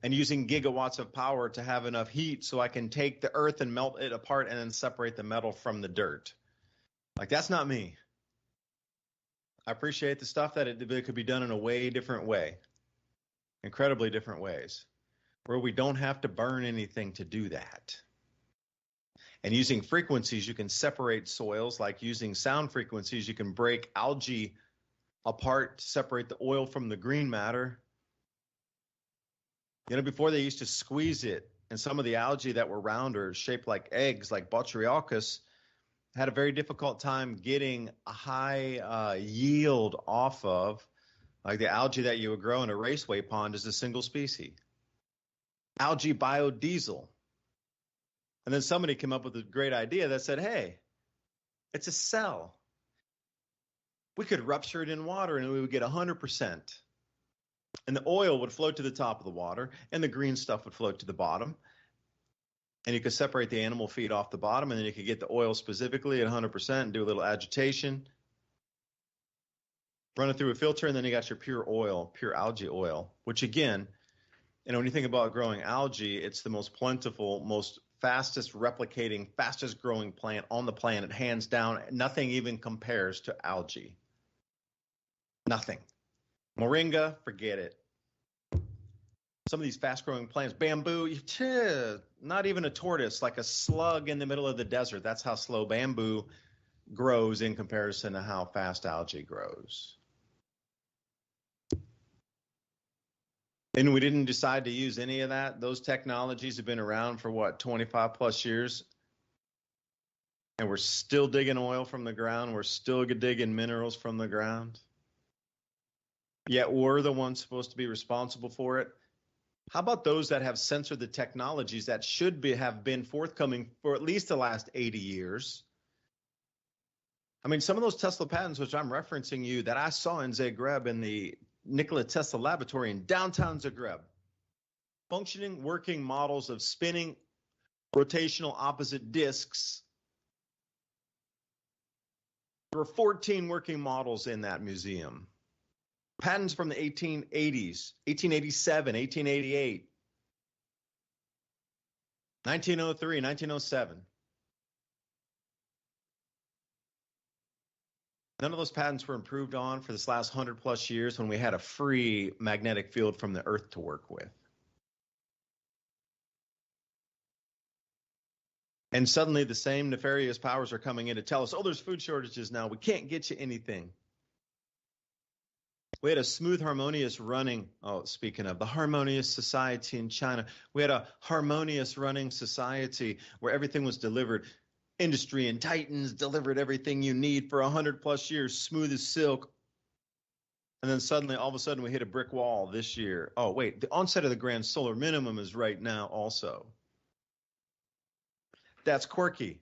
and using gigawatts of power to have enough heat so I can take the earth and melt it apart and then separate the metal from the dirt. Like, that's not me. I appreciate the stuff that it could be done in a way different way, incredibly different ways, where we don't have to burn anything to do that. And using frequencies, you can separate soils. Like using sound frequencies, you can break algae apart to separate the oil from the green matter. You know, before they used to squeeze it, and some of the algae that were round or shaped like eggs, like Botryochus, had a very difficult time getting a high yield off of. Like the algae that you would grow in a raceway pond is a single species. Algae biodiesel. And then somebody came up with a great idea that said, hey, it's a cell. We could rupture it in water and we would get 100%. And the oil would float to the top of the water and the green stuff would float to the bottom. And you could separate the animal feed off the bottom, and then you could get the oil specifically at 100% and do a little agitation. Run it through a filter, and then you got your pure oil, pure algae oil, which again, you know, when you think about growing algae, it's the most plentiful, most fastest replicating, fastest growing plant on the planet, hands down. Nothing even compares to algae. Nothing. Moringa, forget it. Some of these fast-growing plants, bamboo, not even a tortoise, like a slug in the middle of the desert. That's how slow bamboo grows in comparison to how fast algae grows. And we didn't decide to use any of that. Those technologies have been around for, what, 25 plus years? And we're still digging oil from the ground. We're still digging minerals from the ground. Yet we're the ones supposed to be responsible for it. How about those that have censored the technologies that should have been forthcoming for at least the last 80 years? I mean, some of those Tesla patents, which I'm referencing you, that I saw in Zagreb in the Nikola Tesla laboratory in downtown Zagreb, functioning, working models of spinning rotational opposite disks. There were 14 working models in that museum. Patents from the 1880s, 1887, 1888, 1903, 1907. None of those patents were improved on for this last 100 plus years when we had a free magnetic field from the Earth to work with. And suddenly the same nefarious powers are coming in to tell us, oh, there's food shortages now. We can't get you anything. We had a smooth, harmonious running. Oh, speaking of the harmonious society in China, we had a harmonious running society where everything was delivered. Industry and titans delivered everything you need for 100 plus years, smooth as silk. And then suddenly, all of a sudden, we hit a brick wall this year. Oh, wait, the onset of the grand solar minimum is right now also. That's quirky.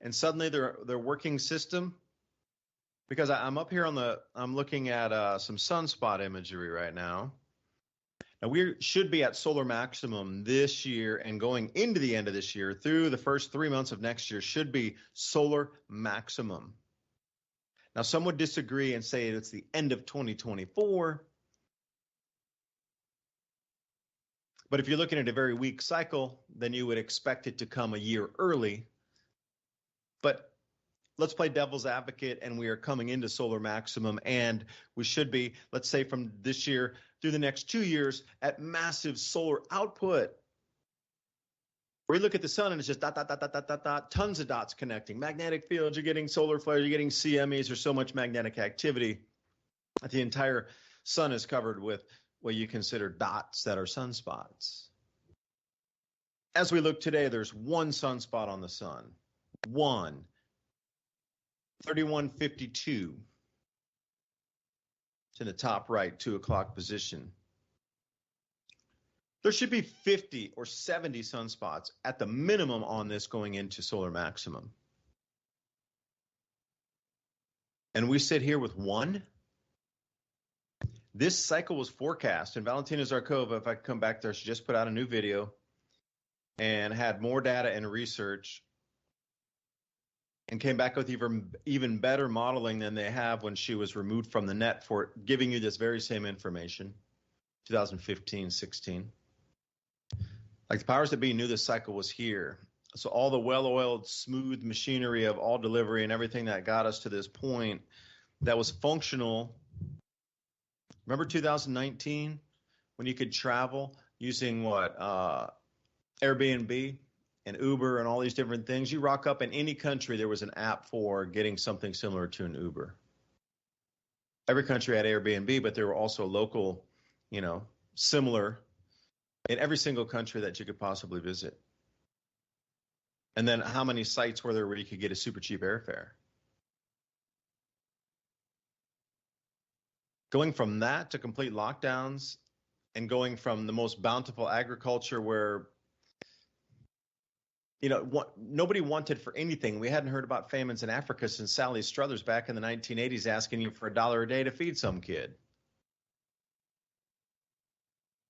And suddenly their working system, because I'm up here I'm looking at some sunspot imagery right now. Now we should be at solar maximum this year, and going into the end of this year through the first 3 months of next year should be solar maximum. Now some would disagree and say it's the end of 2024. But if you're looking at a very weak cycle, then you would expect it to come a year early. But let's play devil's advocate, and we are coming into solar maximum, and we should be, let's say, from this year through the next 2 years at massive solar output. Where you look at the sun and it's just dot, dot, dot, dot, dot, dot, dot, tons of dots connecting. Magnetic fields, you're getting solar flares, you're getting CMEs, there's so much magnetic activity that the entire sun is covered with what you consider dots that are sunspots. As we look today, there's one sunspot on the sun. One. 3152. It's in the top right, 2 o'clock position. There should be 50 or 70 sunspots at the minimum on this going into solar maximum. And we sit here with one. This cycle was forecast, and Valentina Zarkova, if I could come back there, she just put out a new video and had more data and research and came back with even better modeling than they have when she was removed from the net for giving you this very same information, 2015, 16. Like the powers that be knew this cycle was here. So all the well-oiled, smooth machinery of all delivery and everything that got us to this point that was functional. Remember 2019 when you could travel using what? Airbnb and Uber and all these different things. You rock up in any country, there was an app for getting something similar to an Uber. Every country had Airbnb, but there were also local, similar in every single country that you could possibly visit. And then how many sites were there where you could get a super cheap airfare? Going from that to complete lockdowns and going from the most bountiful agriculture where, nobody wanted for anything. We hadn't heard about famines in Africa since Sally Struthers back in the 1980s asking you for $1 a day to feed some kid.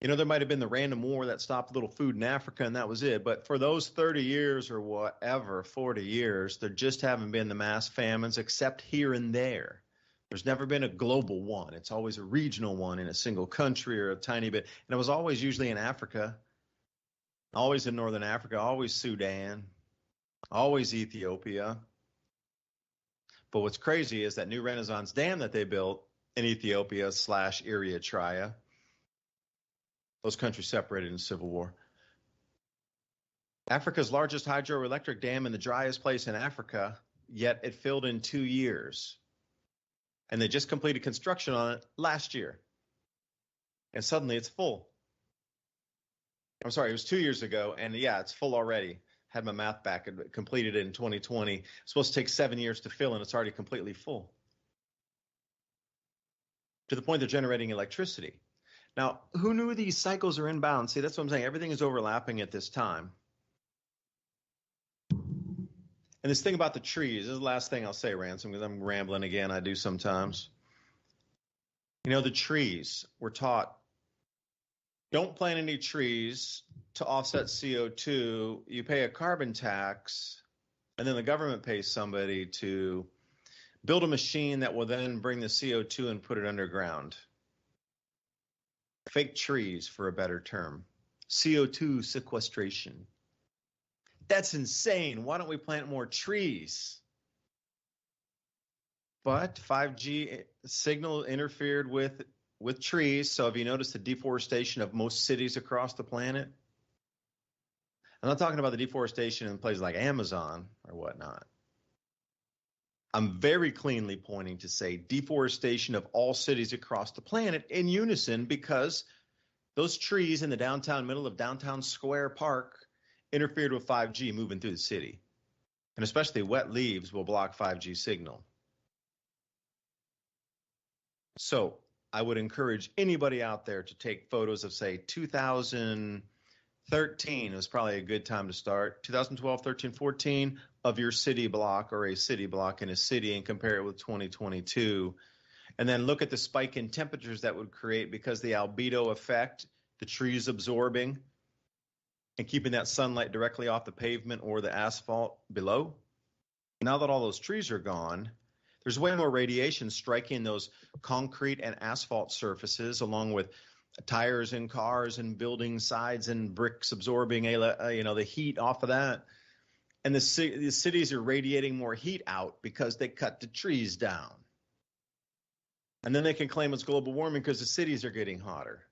There might have been the random war that stopped a little food in Africa, and that was it. But for those 30 years or whatever, 40 years, there just haven't been the mass famines except here and there. There's never been a global one. It's always a regional one in a single country or a tiny bit. And it was always usually in Africa, always in Northern Africa, always Sudan, always Ethiopia. But what's crazy is that new Renaissance dam that they built in Ethiopia / Eritrea, those countries separated in civil war. Africa's largest hydroelectric dam in the driest place in Africa, yet it filled in 2 years. And they just completed construction on it last year. And suddenly it's full. I'm sorry, it was 2 years ago, and yeah, it's full already. Had my math back and completed it in 2020. It's supposed to take 7 years to fill, and it's already completely full. To the point they're generating electricity. Now, who knew these cycles are inbound? See, that's what I'm saying. Everything is overlapping at this time. And this thing about the trees, this is the last thing I'll say, Ransom, because I'm rambling again. I do sometimes. The trees, we're taught, don't plant any trees to offset CO2. You pay a carbon tax, and then the government pays somebody to build a machine that will then bring the CO2 and put it underground. Fake trees, for a better term. CO2 sequestration. That's insane. Why don't we plant more trees? But 5G signal interfered with trees. So have you noticed the deforestation of most cities across the planet? I'm not talking about the deforestation in places like Amazon or whatnot. I'm very cleanly pointing to say deforestation of all cities across the planet in unison, because those trees in the downtown middle of Downtown Square Park interfered with 5G moving through the city. And especially wet leaves will block 5G signal. So I would encourage anybody out there to take photos of, say, 2013 is probably a good time to start. 2012, 13, 14 of your city block or a city block in a city and compare it with 2022. And then look at the spike in temperatures that would create because the albedo effect, the trees absorbing and keeping that sunlight directly off the pavement or the asphalt below. Now that all those trees are gone, there's way more radiation striking those concrete and asphalt surfaces, along with tires in cars and building sides and bricks absorbing the heat off of that. And the cities are radiating more heat out because they cut the trees down. And then they can claim it's global warming because the cities are getting hotter.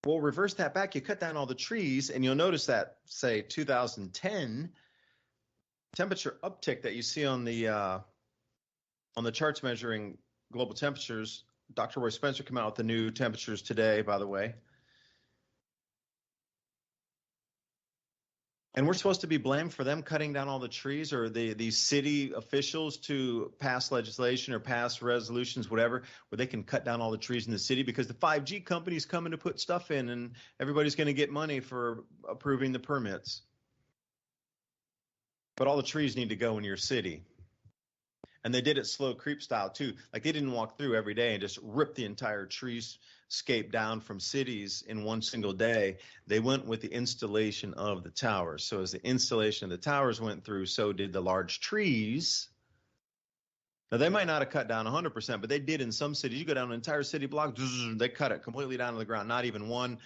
Well, reverse that back. You cut down all the trees, and you'll notice that, say, 2010 temperature uptick that you see on the charts measuring global temperatures. Dr. Roy Spencer came out with the new temperatures today, by the way. And we're supposed to be blamed for them cutting down all the trees, or these city officials to pass legislation or pass resolutions, whatever, where they can cut down all the trees in the city because the 5G company's coming to put stuff in and everybody's going to get money for approving the permits. But all the trees need to go in your city. And they did it slow creep style too. Like they didn't walk through every day and just rip the entire treescape down from cities in one single day. They went with the installation of the towers. So as the installation of the towers went through, so did the large trees. Now they might not have cut down 100%, but they did in some cities. You go down an entire city block, they cut it completely down to the ground. Not even one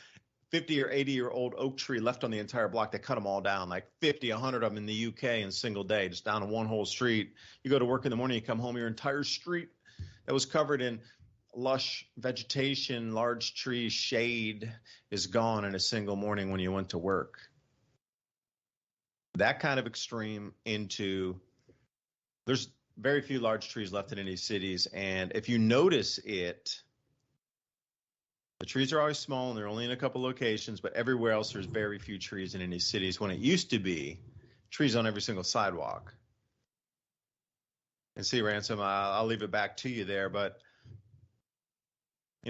50 or 80-year-old oak tree left on the entire block. They cut them all down, like 50, 100 of them in the UK in a single day, just down in one whole street. You go to work in the morning, you come home, your entire street that was covered in lush vegetation, large trees, shade is gone in a single morning when you went to work. That kind of extreme into, there's very few large trees left in any cities. And if you notice it, the trees are always small and they're only in a couple locations, but everywhere else there's very few trees in any cities, when it used to be trees on every single sidewalk. And see, Ransom, I'll leave it back to you there, but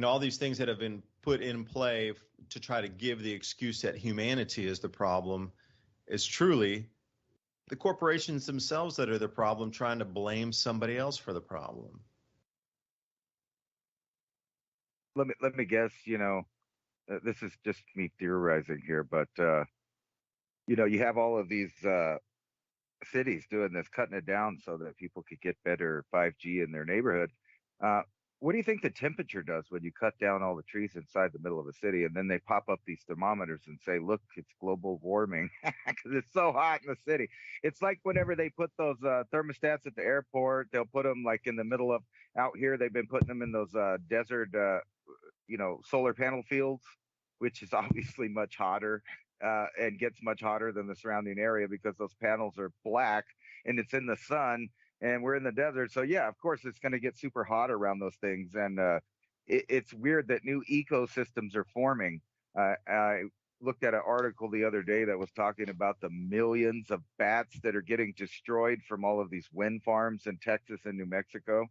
all these things that have been put in play to try to give the excuse that humanity is the problem is truly the corporations themselves that are the problem, trying to blame somebody else for the problem. Let me guess, this is just me theorizing here, but you have all of these cities doing this, cutting it down so that people could get better 5G in their neighborhood. What do you think the temperature does when you cut down all the trees inside the middle of a city, and then they pop up these thermometers and say, look, it's global warming because it's so hot in the city? It's like whenever they put those thermostats at the airport, they'll put them like in the middle of, out here, they've been putting them in those desert, solar panel fields, which is obviously much hotter and gets much hotter than the surrounding area because those panels are black and it's in the sun. And we're in the desert. So, yeah, of course, it's going to get super hot around those things. And it's weird that new ecosystems are forming. I looked at an article the other day that was talking about the millions of bats that are getting destroyed from all of these wind farms in Texas and New Mexico.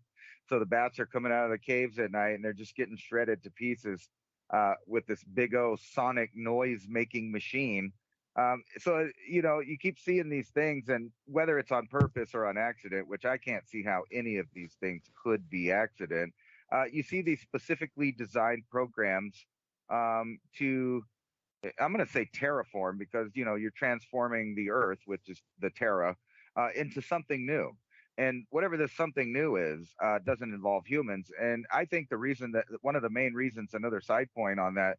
So the bats are coming out of the caves at night and they're just getting shredded to pieces with this big old sonic noise making machine. So, you keep seeing these things, and whether it's on purpose or on accident, which I can't see how any of these things could be accident, you see these specifically designed programs to, I'm going to say terraform, because, you're transforming the earth, which is the terra, into something new. And whatever this something new is, doesn't involve humans. And I think one of the main reasons, another side point on that,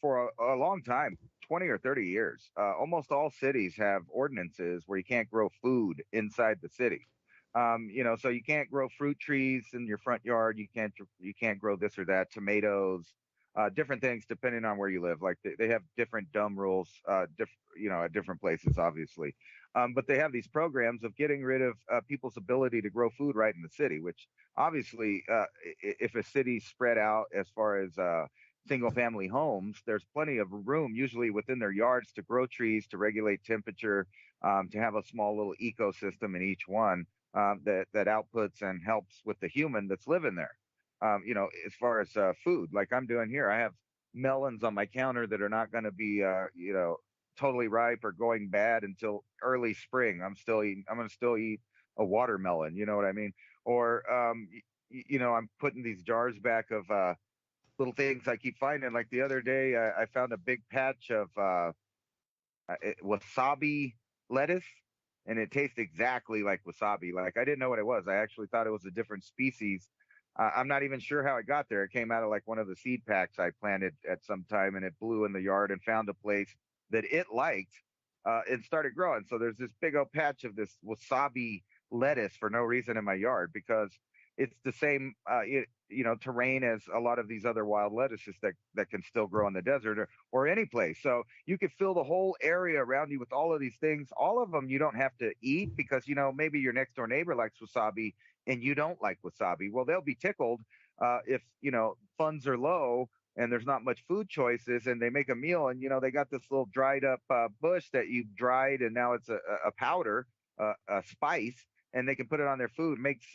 for a long time, 20 or 30 years, almost all cities have ordinances where you can't grow food inside the city. So you can't grow fruit trees in your front yard. You can't grow this or that, tomatoes, different things depending on where you live. Like they have different dumb rules, at different places, obviously. But they have these programs of getting rid of people's ability to grow food right in the city, which obviously, if a city's spread out as far as single family homes, there's plenty of room usually within their yards to grow trees, to regulate temperature, to have a small little ecosystem in each one that outputs and helps with the human that's living there. As far as food, like I'm doing here, I have melons on my counter that are not going to be, totally ripe or going bad until early spring. I'm going to still eat a watermelon. You know what I mean? Or, I'm putting these jars back of little things I keep finding. Like the other day, I found a big patch of wasabi lettuce, and it tastes exactly like wasabi. Like I didn't know what it was. I actually thought it was a different species. I'm not even sure how it got there. It came out of like one of the seed packs I planted at some time, and it blew in the yard and found a place that it liked and started growing. So there's this big old patch of this wasabi lettuce for no reason in my yard, because it's the same, terrain as a lot of these other wild lettuces that can still grow in the desert or any place. So you could fill the whole area around you with all of these things. All of them you don't have to eat because, maybe your next door neighbor likes wasabi and you don't like wasabi. Well, they'll be tickled if, funds are low and there's not much food choices, and they make a meal and, they got this little dried up bush that you've dried and now it's a powder, a spice, and they can put it on their food. Makes,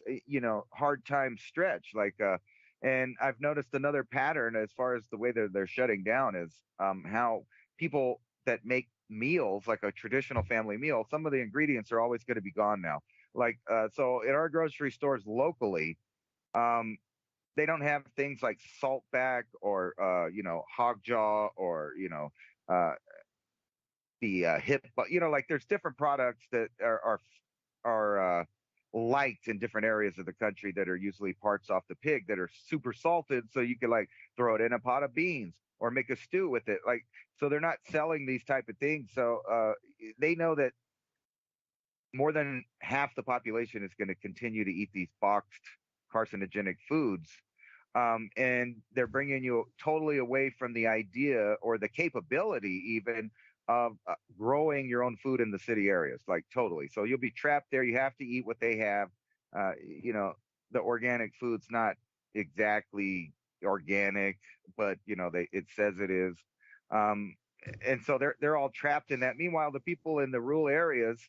hard time stretch. And I've noticed another pattern as far as the way that they're shutting down is how people that make meals, like a traditional family meal, some of the ingredients are always going to be gone now. So in our grocery stores locally, they don't have things like saltback or, hog jaw or, the hip, like there's different products that are liked in different areas of the country that are usually parts off the pig that are super salted. So you could throw it in a pot of beans, or make a stew with it. Like, so they're not selling these type of things. So they know that more than half the population is going to continue to eat these boxed carcinogenic foods. And they're bringing you totally away from the idea or the capability even of growing your own food in the city areas, like totally. So you'll be trapped there. You have to eat what they have. You know, the organic food's not exactly organic, but you know, it says it is. And so they're all trapped in that. Meanwhile, the people in the rural areas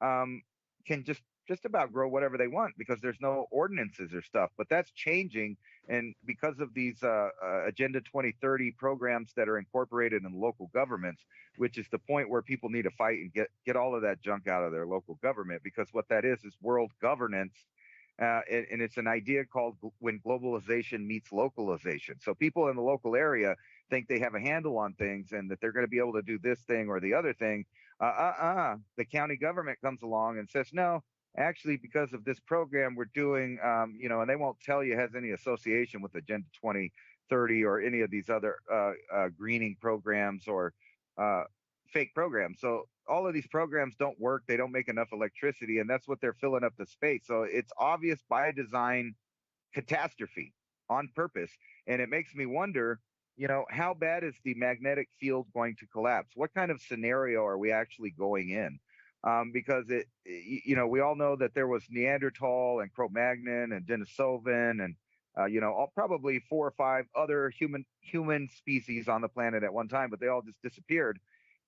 can just about grow whatever they want because there's no ordinances or stuff. But that's changing, and because of these Agenda 2030 programs that are incorporated in local governments, which is the point where people need to fight and get all of that junk out of their local government, because what that is world governance. And it's an idea called when globalization meets localization. So people in the local area think they have a handle on things and that they're going to be able to do this thing or the other thing. The county government comes along and says, no, actually, because of this program we're doing, you know, and they won't tell you it has any association with Agenda 2030 or any of these other greening programs or fake programs. So all of these programs don't work. They don't make enough electricity, and that's what they're filling up the space. So it's obvious by design catastrophe on purpose. And it makes me wonder, you know, how bad is the magnetic field going to collapse? What kind of scenario are we actually going in? Because you know, we all know that there was Neanderthal and Cro-Magnon and Denisovan and, you know, probably 4 or 5 other human species on the planet at one time, but they all just disappeared.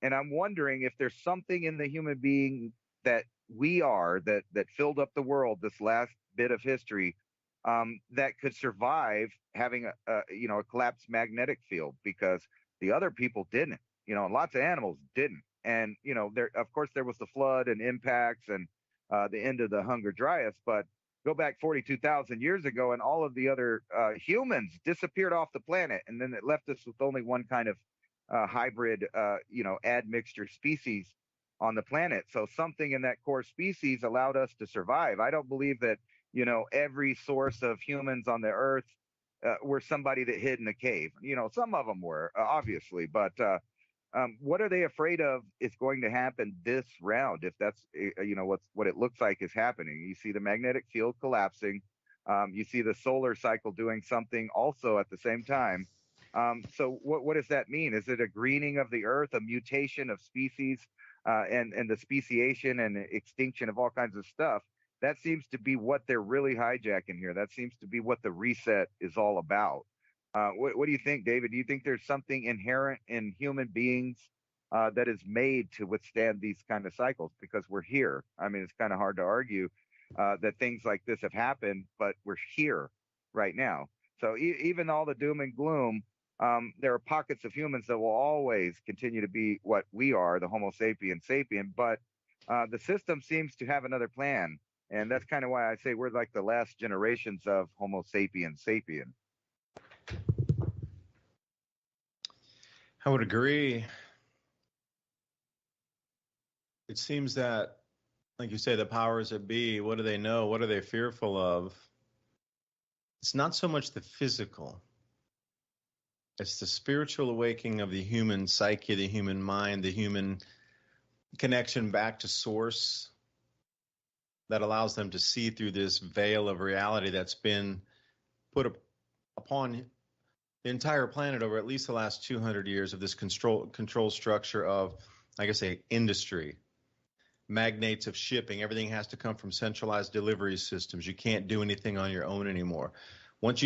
And I'm wondering if there's something in the human being that we are that filled up the world this last bit of history that could survive having a collapsed magnetic field, because the other people didn't. You know, lots of animals didn't. And you know, of course there was the flood and impacts and the end of the Hunger Dryas, but go back 42,000 years ago and all of the other humans disappeared off the planet, and then it left us with only one kind of hybrid, admixture species on the planet. So something in that core species allowed us to survive. I don't believe that, you know, every source of humans on the earth were somebody that hid in a cave. You know, some of them were, obviously, but what are they afraid of is going to happen this round? If that's, what it looks like is happening. You see the magnetic field collapsing. You see the solar cycle doing something also at the same time. So what does that mean? Is it a greening of the earth, a mutation of species, and the speciation and extinction of all kinds of stuff? That seems to be what they're really hijacking here. That seems to be what the reset is all about. What do you think, David? Do you think there's something inherent in human beings that is made to withstand these kind of cycles? Because we're here. I mean, it's kind of hard to argue that things like this have happened, but we're here right now. So even all the doom and gloom, there are pockets of humans that will always continue to be what we are, the Homo sapien sapien, but the system seems to have another plan. And that's kind of why I say we're like the last generations of Homo sapien sapien. I would agree. It seems that, like you say, the powers that be, what do they know? What are they fearful of? It's not so much the physical. It's the spiritual awakening of the human psyche, the human mind, the human connection back to source that allows them to see through this veil of reality that's been put upon the entire planet over at least the last 200 years of this control structure of, like I say, industry, magnates of shipping. Everything has to come from centralized delivery systems. You can't do anything on your own anymore. Once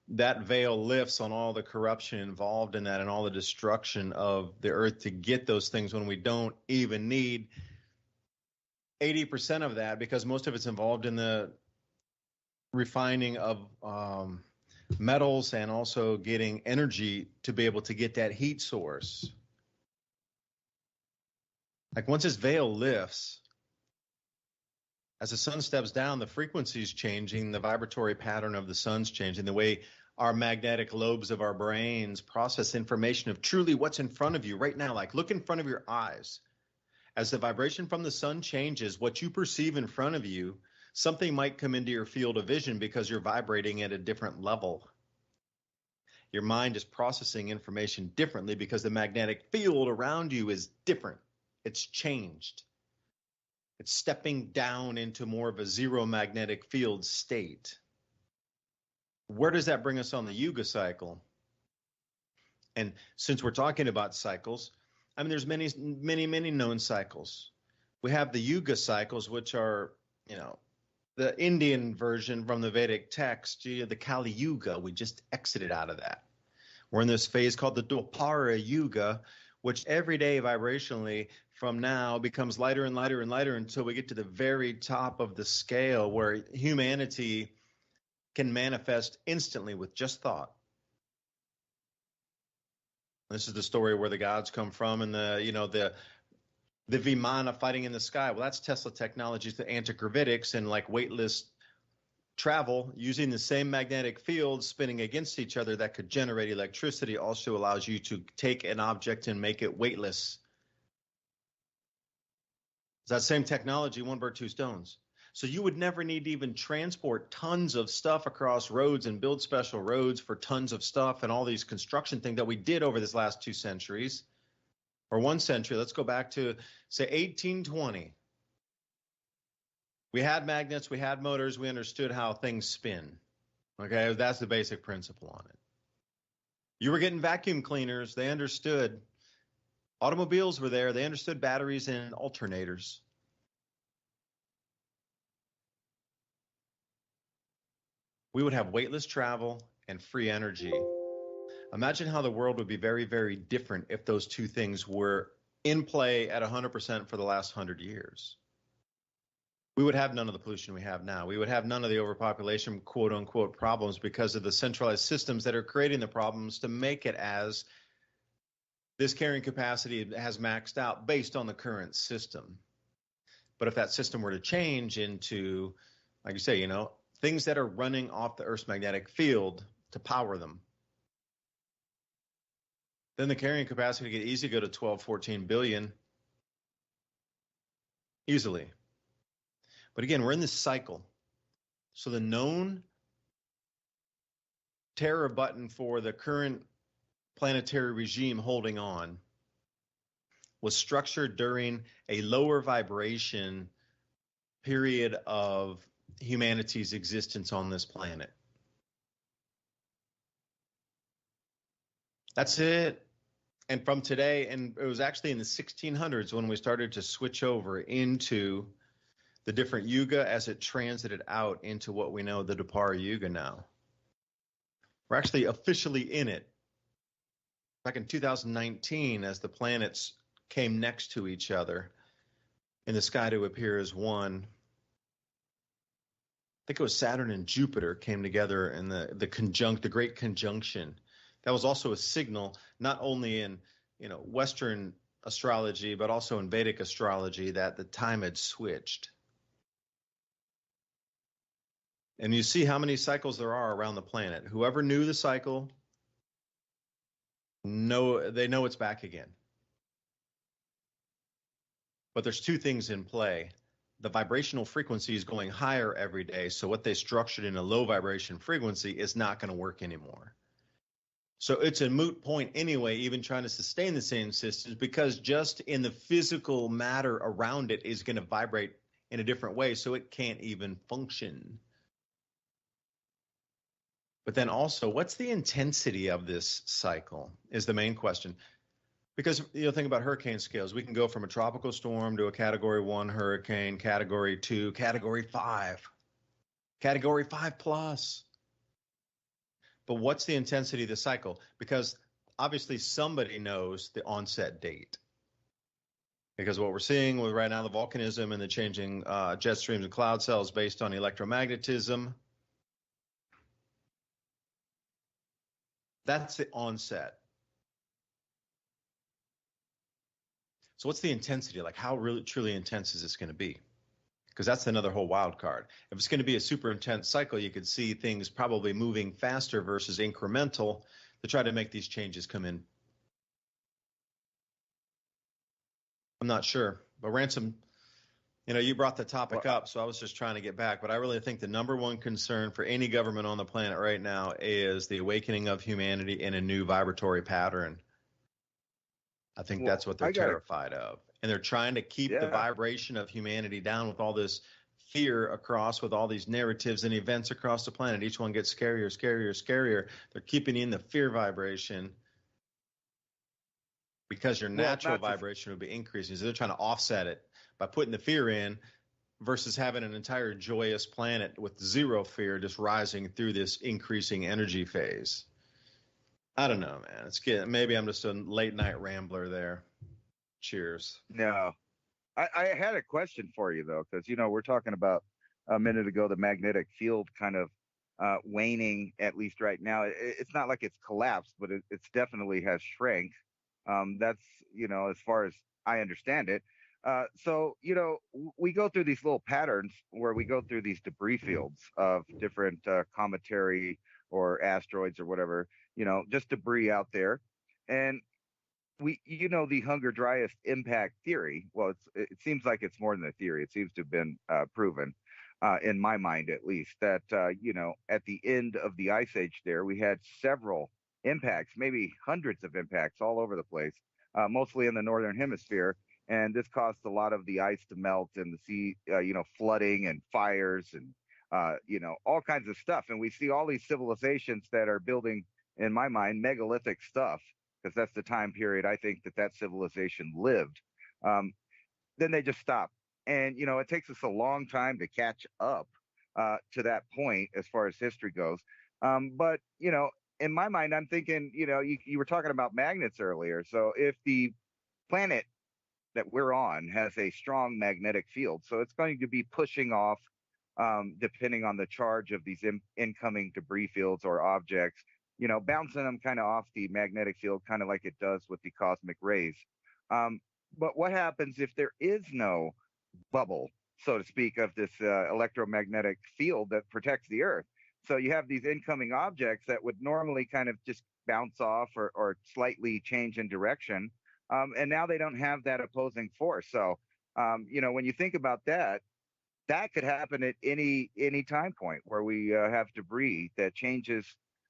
that veil lifts on all the corruption involved in that and all the destruction of the earth to get those things when we don't even need 80% of that, because most of it's involved in the refining of metals and also getting energy to be able to get that heat source. Like once this veil lifts, as the sun steps down, the frequency is changing, the vibratory pattern of the sun's changing, the way our magnetic lobes of our brains process information of truly what's in front of you right now. Like look in front of your eyes. As the vibration from the sun changes, what you perceive in front of you, something might come into your field of vision because you're vibrating at a different level. Your mind is processing information differently because the magnetic field around you is different. It's changed. It's stepping down into more of a zero magnetic field state. Where does that bring us on the Yuga cycle? And since we're talking about cycles, I mean, there's many known cycles. We have the Yuga cycles, which are, the Indian version from the Vedic text, the Kali Yuga. We just exited out of that. We're in this phase called the Dwapara Yuga, which every day vibrationally from now becomes lighter and lighter and lighter until we get to the very top of the scale where humanity can manifest instantly with just thought. This is the story where the gods come from and the Vimana fighting in the sky. Well, that's Tesla Technologies, the anti-gravitics, and like weightless travel using the same magnetic field spinning against each other that could generate electricity also allows you to take an object and make it weightless. It's that same technology, one bird, two stones. So you would never need to even transport tons of stuff across roads and build special roads for tons of stuff and all these construction things that we did over this last 2 centuries. Or 1 century, let's go back to, say, 1820. We had magnets, we had motors, we understood how things spin. Okay, that's the basic principle on it. You were getting vacuum cleaners, they understood. Automobiles were there, they understood batteries and alternators. We would have weightless travel and free energy. Imagine how the world would be very, very different if those two things were in play at 100% for the last 100 years. We would have none of the pollution we have now. We would have none of the overpopulation, quote unquote, problems because of the centralized systems that are creating the problems to make it as this carrying capacity has maxed out based on the current system. But if that system were to change into, like you say, things that are running off the Earth's magnetic field to power them, then the carrying capacity could easily go to 12, 14 billion easily. But again, we're in this cycle. So the known terror button for the current planetary regime holding on was structured during a lower vibration period of humanity's existence on this planet. That's it. And from today, and it was actually in the 1600s when we started to switch over into the different yuga as it transited out into what we know the Dwapara Yuga now. We're actually officially in it. Back in 2019, as the planets came next to each other in the sky to appear as one, I think it was Saturn and Jupiter came together in the great conjunction. That was also a signal, not only in Western astrology, but also in Vedic astrology, that the time had switched. And you see how many cycles there are around the planet. Whoever knew the cycle, they know it's back again. But there's two things in play. The vibrational frequency is going higher every day, so what they structured in a low vibration frequency is not going to work anymore. So it's a moot point anyway, even trying to sustain the same systems, because just in the physical matter around it is going to vibrate in a different way, so it can't even function. But then also, what's the intensity of this cycle is the main question. Because think about hurricane scales. We can go from a tropical storm to a Category 1 hurricane, Category 2, Category 5, Category 5 plus. But what's the intensity of the cycle? Because obviously somebody knows the onset date. Because what we're seeing with right now, the volcanism and the changing jet streams and cloud cells based on electromagnetism, that's the onset. So what's the intensity? Like, how really truly intense is this going to be? Because that's another whole wild card. If it's going to be a super intense cycle, you could see things probably moving faster versus incremental to try to make these changes come in. I'm not sure, but Ransom, You brought the topic up, so I was just trying to get back, but I really think the number one concern for any government on the planet right now is the awakening of humanity in a new vibratory pattern. I think that's what they're terrified of. And they're trying to keep the vibration of humanity down with all this fear across, with all these narratives and events across the planet. Each one gets scarier, scarier, scarier. They're keeping in the fear vibration because your natural vibration would be increasing. So they're trying to offset it by putting the fear in versus having an entire joyous planet with zero fear just rising through this increasing energy phase. I don't know, man. It's good. Maybe I'm just a late night rambler there. Cheers. No, I had a question for you though, because we're talking about a minute ago the magnetic field kind of waning, at least right now. It's not like it's collapsed, but it's definitely has shrank. That's as far as I understand it. So we go through these little patterns where we go through these debris fields of different cometary or asteroids or whatever, just debris out there. And we, the Hunger Dryas impact theory. Well, it seems like it's more than a theory. It seems to have been proven, in my mind at least, that, at the end of the ice age there, we had several impacts, maybe hundreds of impacts all over the place, mostly in the northern hemisphere. And this caused a lot of the ice to melt and the sea, flooding and fires and, all kinds of stuff. And we see all these civilizations that are building, in my mind, megalithic stuff, because that's the time period I think that civilization lived. Then they just stop. And, it takes us a long time to catch up to that point as far as history goes. But, in my mind, I'm thinking, you were talking about magnets earlier. So if the planet that we're on has a strong magnetic field, so it's going to be pushing off, depending on the charge of these incoming debris fields or objects, bouncing them kind of off the magnetic field, kind of like it does with the cosmic rays. But what happens if there is no bubble, so to speak, of this electromagnetic field that protects the Earth? So you have these incoming objects that would normally kind of just bounce off or slightly change in direction. And now they don't have that opposing force. So, when you think about that, that could happen at any time point where we have debris that changes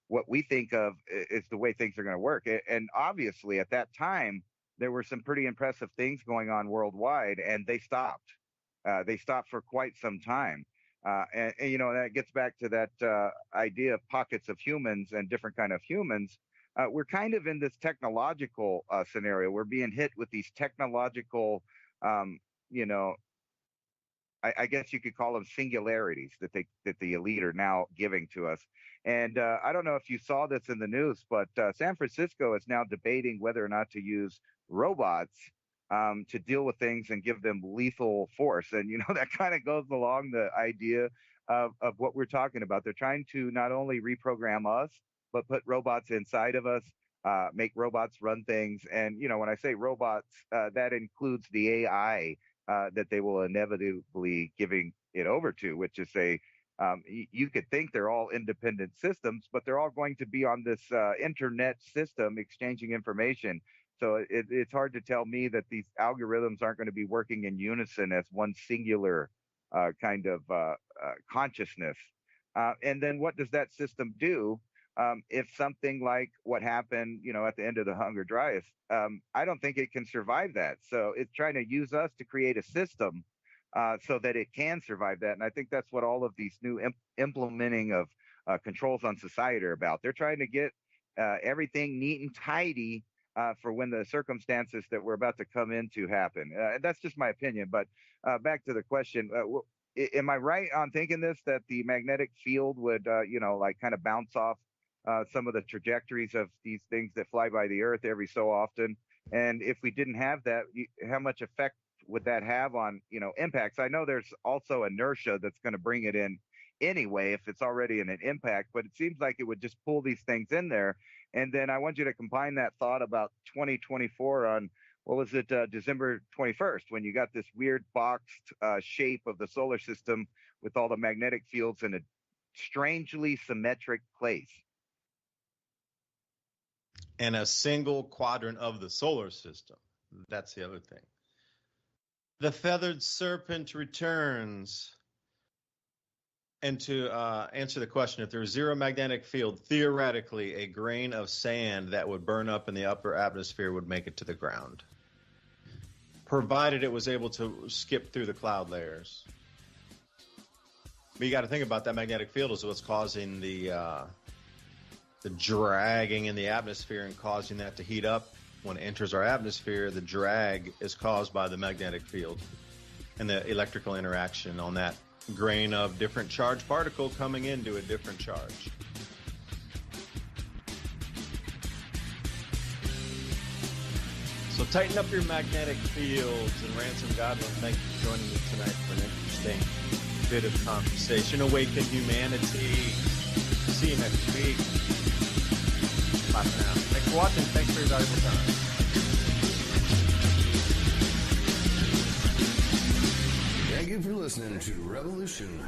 what we think of is the way things are going to work. And obviously at that time, there were some pretty impressive things going on worldwide, and they stopped. They stopped for quite some time. And that gets back to that idea of pockets of humans and different kind of humans. We're kind of in this technological scenario. We're being hit with these technological, I guess you could call them singularities that the elite are now giving to us. And I don't know if you saw this in the news, but San Francisco is now debating whether or not to use robots to deal with things and give them lethal force. And, that kind of goes along the idea of what we're talking about. They're trying to not only reprogram us, but put robots inside of us, make robots run things. And, when I say robots, that includes the AI that they will inevitably giving it over to, which is you could think they're all independent systems, but they're all going to be on this internet system exchanging information. So it's hard to tell me that these algorithms aren't going to be working in unison as one singular kind of consciousness. And then what does that system do? If something like what happened, at the end of the Hunger Dryas, I don't think it can survive that. So it's trying to use us to create a system so that it can survive that. And I think that's what all of these new implementing of controls on society are about. They're trying to get everything neat and tidy for when the circumstances that we're about to come into happen. That's just my opinion. But back to the question, am I right on thinking this, that the magnetic field would, kind of bounce off some of the trajectories of these things that fly by the Earth every so often? And if we didn't have that, how much effect would that have on, impacts? I know there's also inertia that's going to bring it in anyway if it's already in an impact, but it seems like it would just pull these things in there. And then I want you to combine that thought about 2024 on, what was it, December 21st, when you got this weird boxed shape of the solar system with all the magnetic fields in a strangely symmetric place. And a single quadrant of the solar system. That's the other thing. The feathered serpent returns. And to answer the question, if there was zero magnetic field, theoretically, a grain of sand that would burn up in the upper atmosphere would make it to the ground, provided it was able to skip through the cloud layers. But you got to think about that magnetic field is what's causing the dragging in the atmosphere and causing that to heat up. When it enters our atmosphere, the drag is caused by the magnetic field and the electrical interaction on that grain of different charged particle coming into a different charge. So tighten up your magnetic fields. And Ransom, Godwin, thank you for joining me tonight for an interesting bit of conversation. Awaken humanity. See you next week. Bye for now. Thanks for watching. Thanks for your valuable time. Thank you for listening to Revolution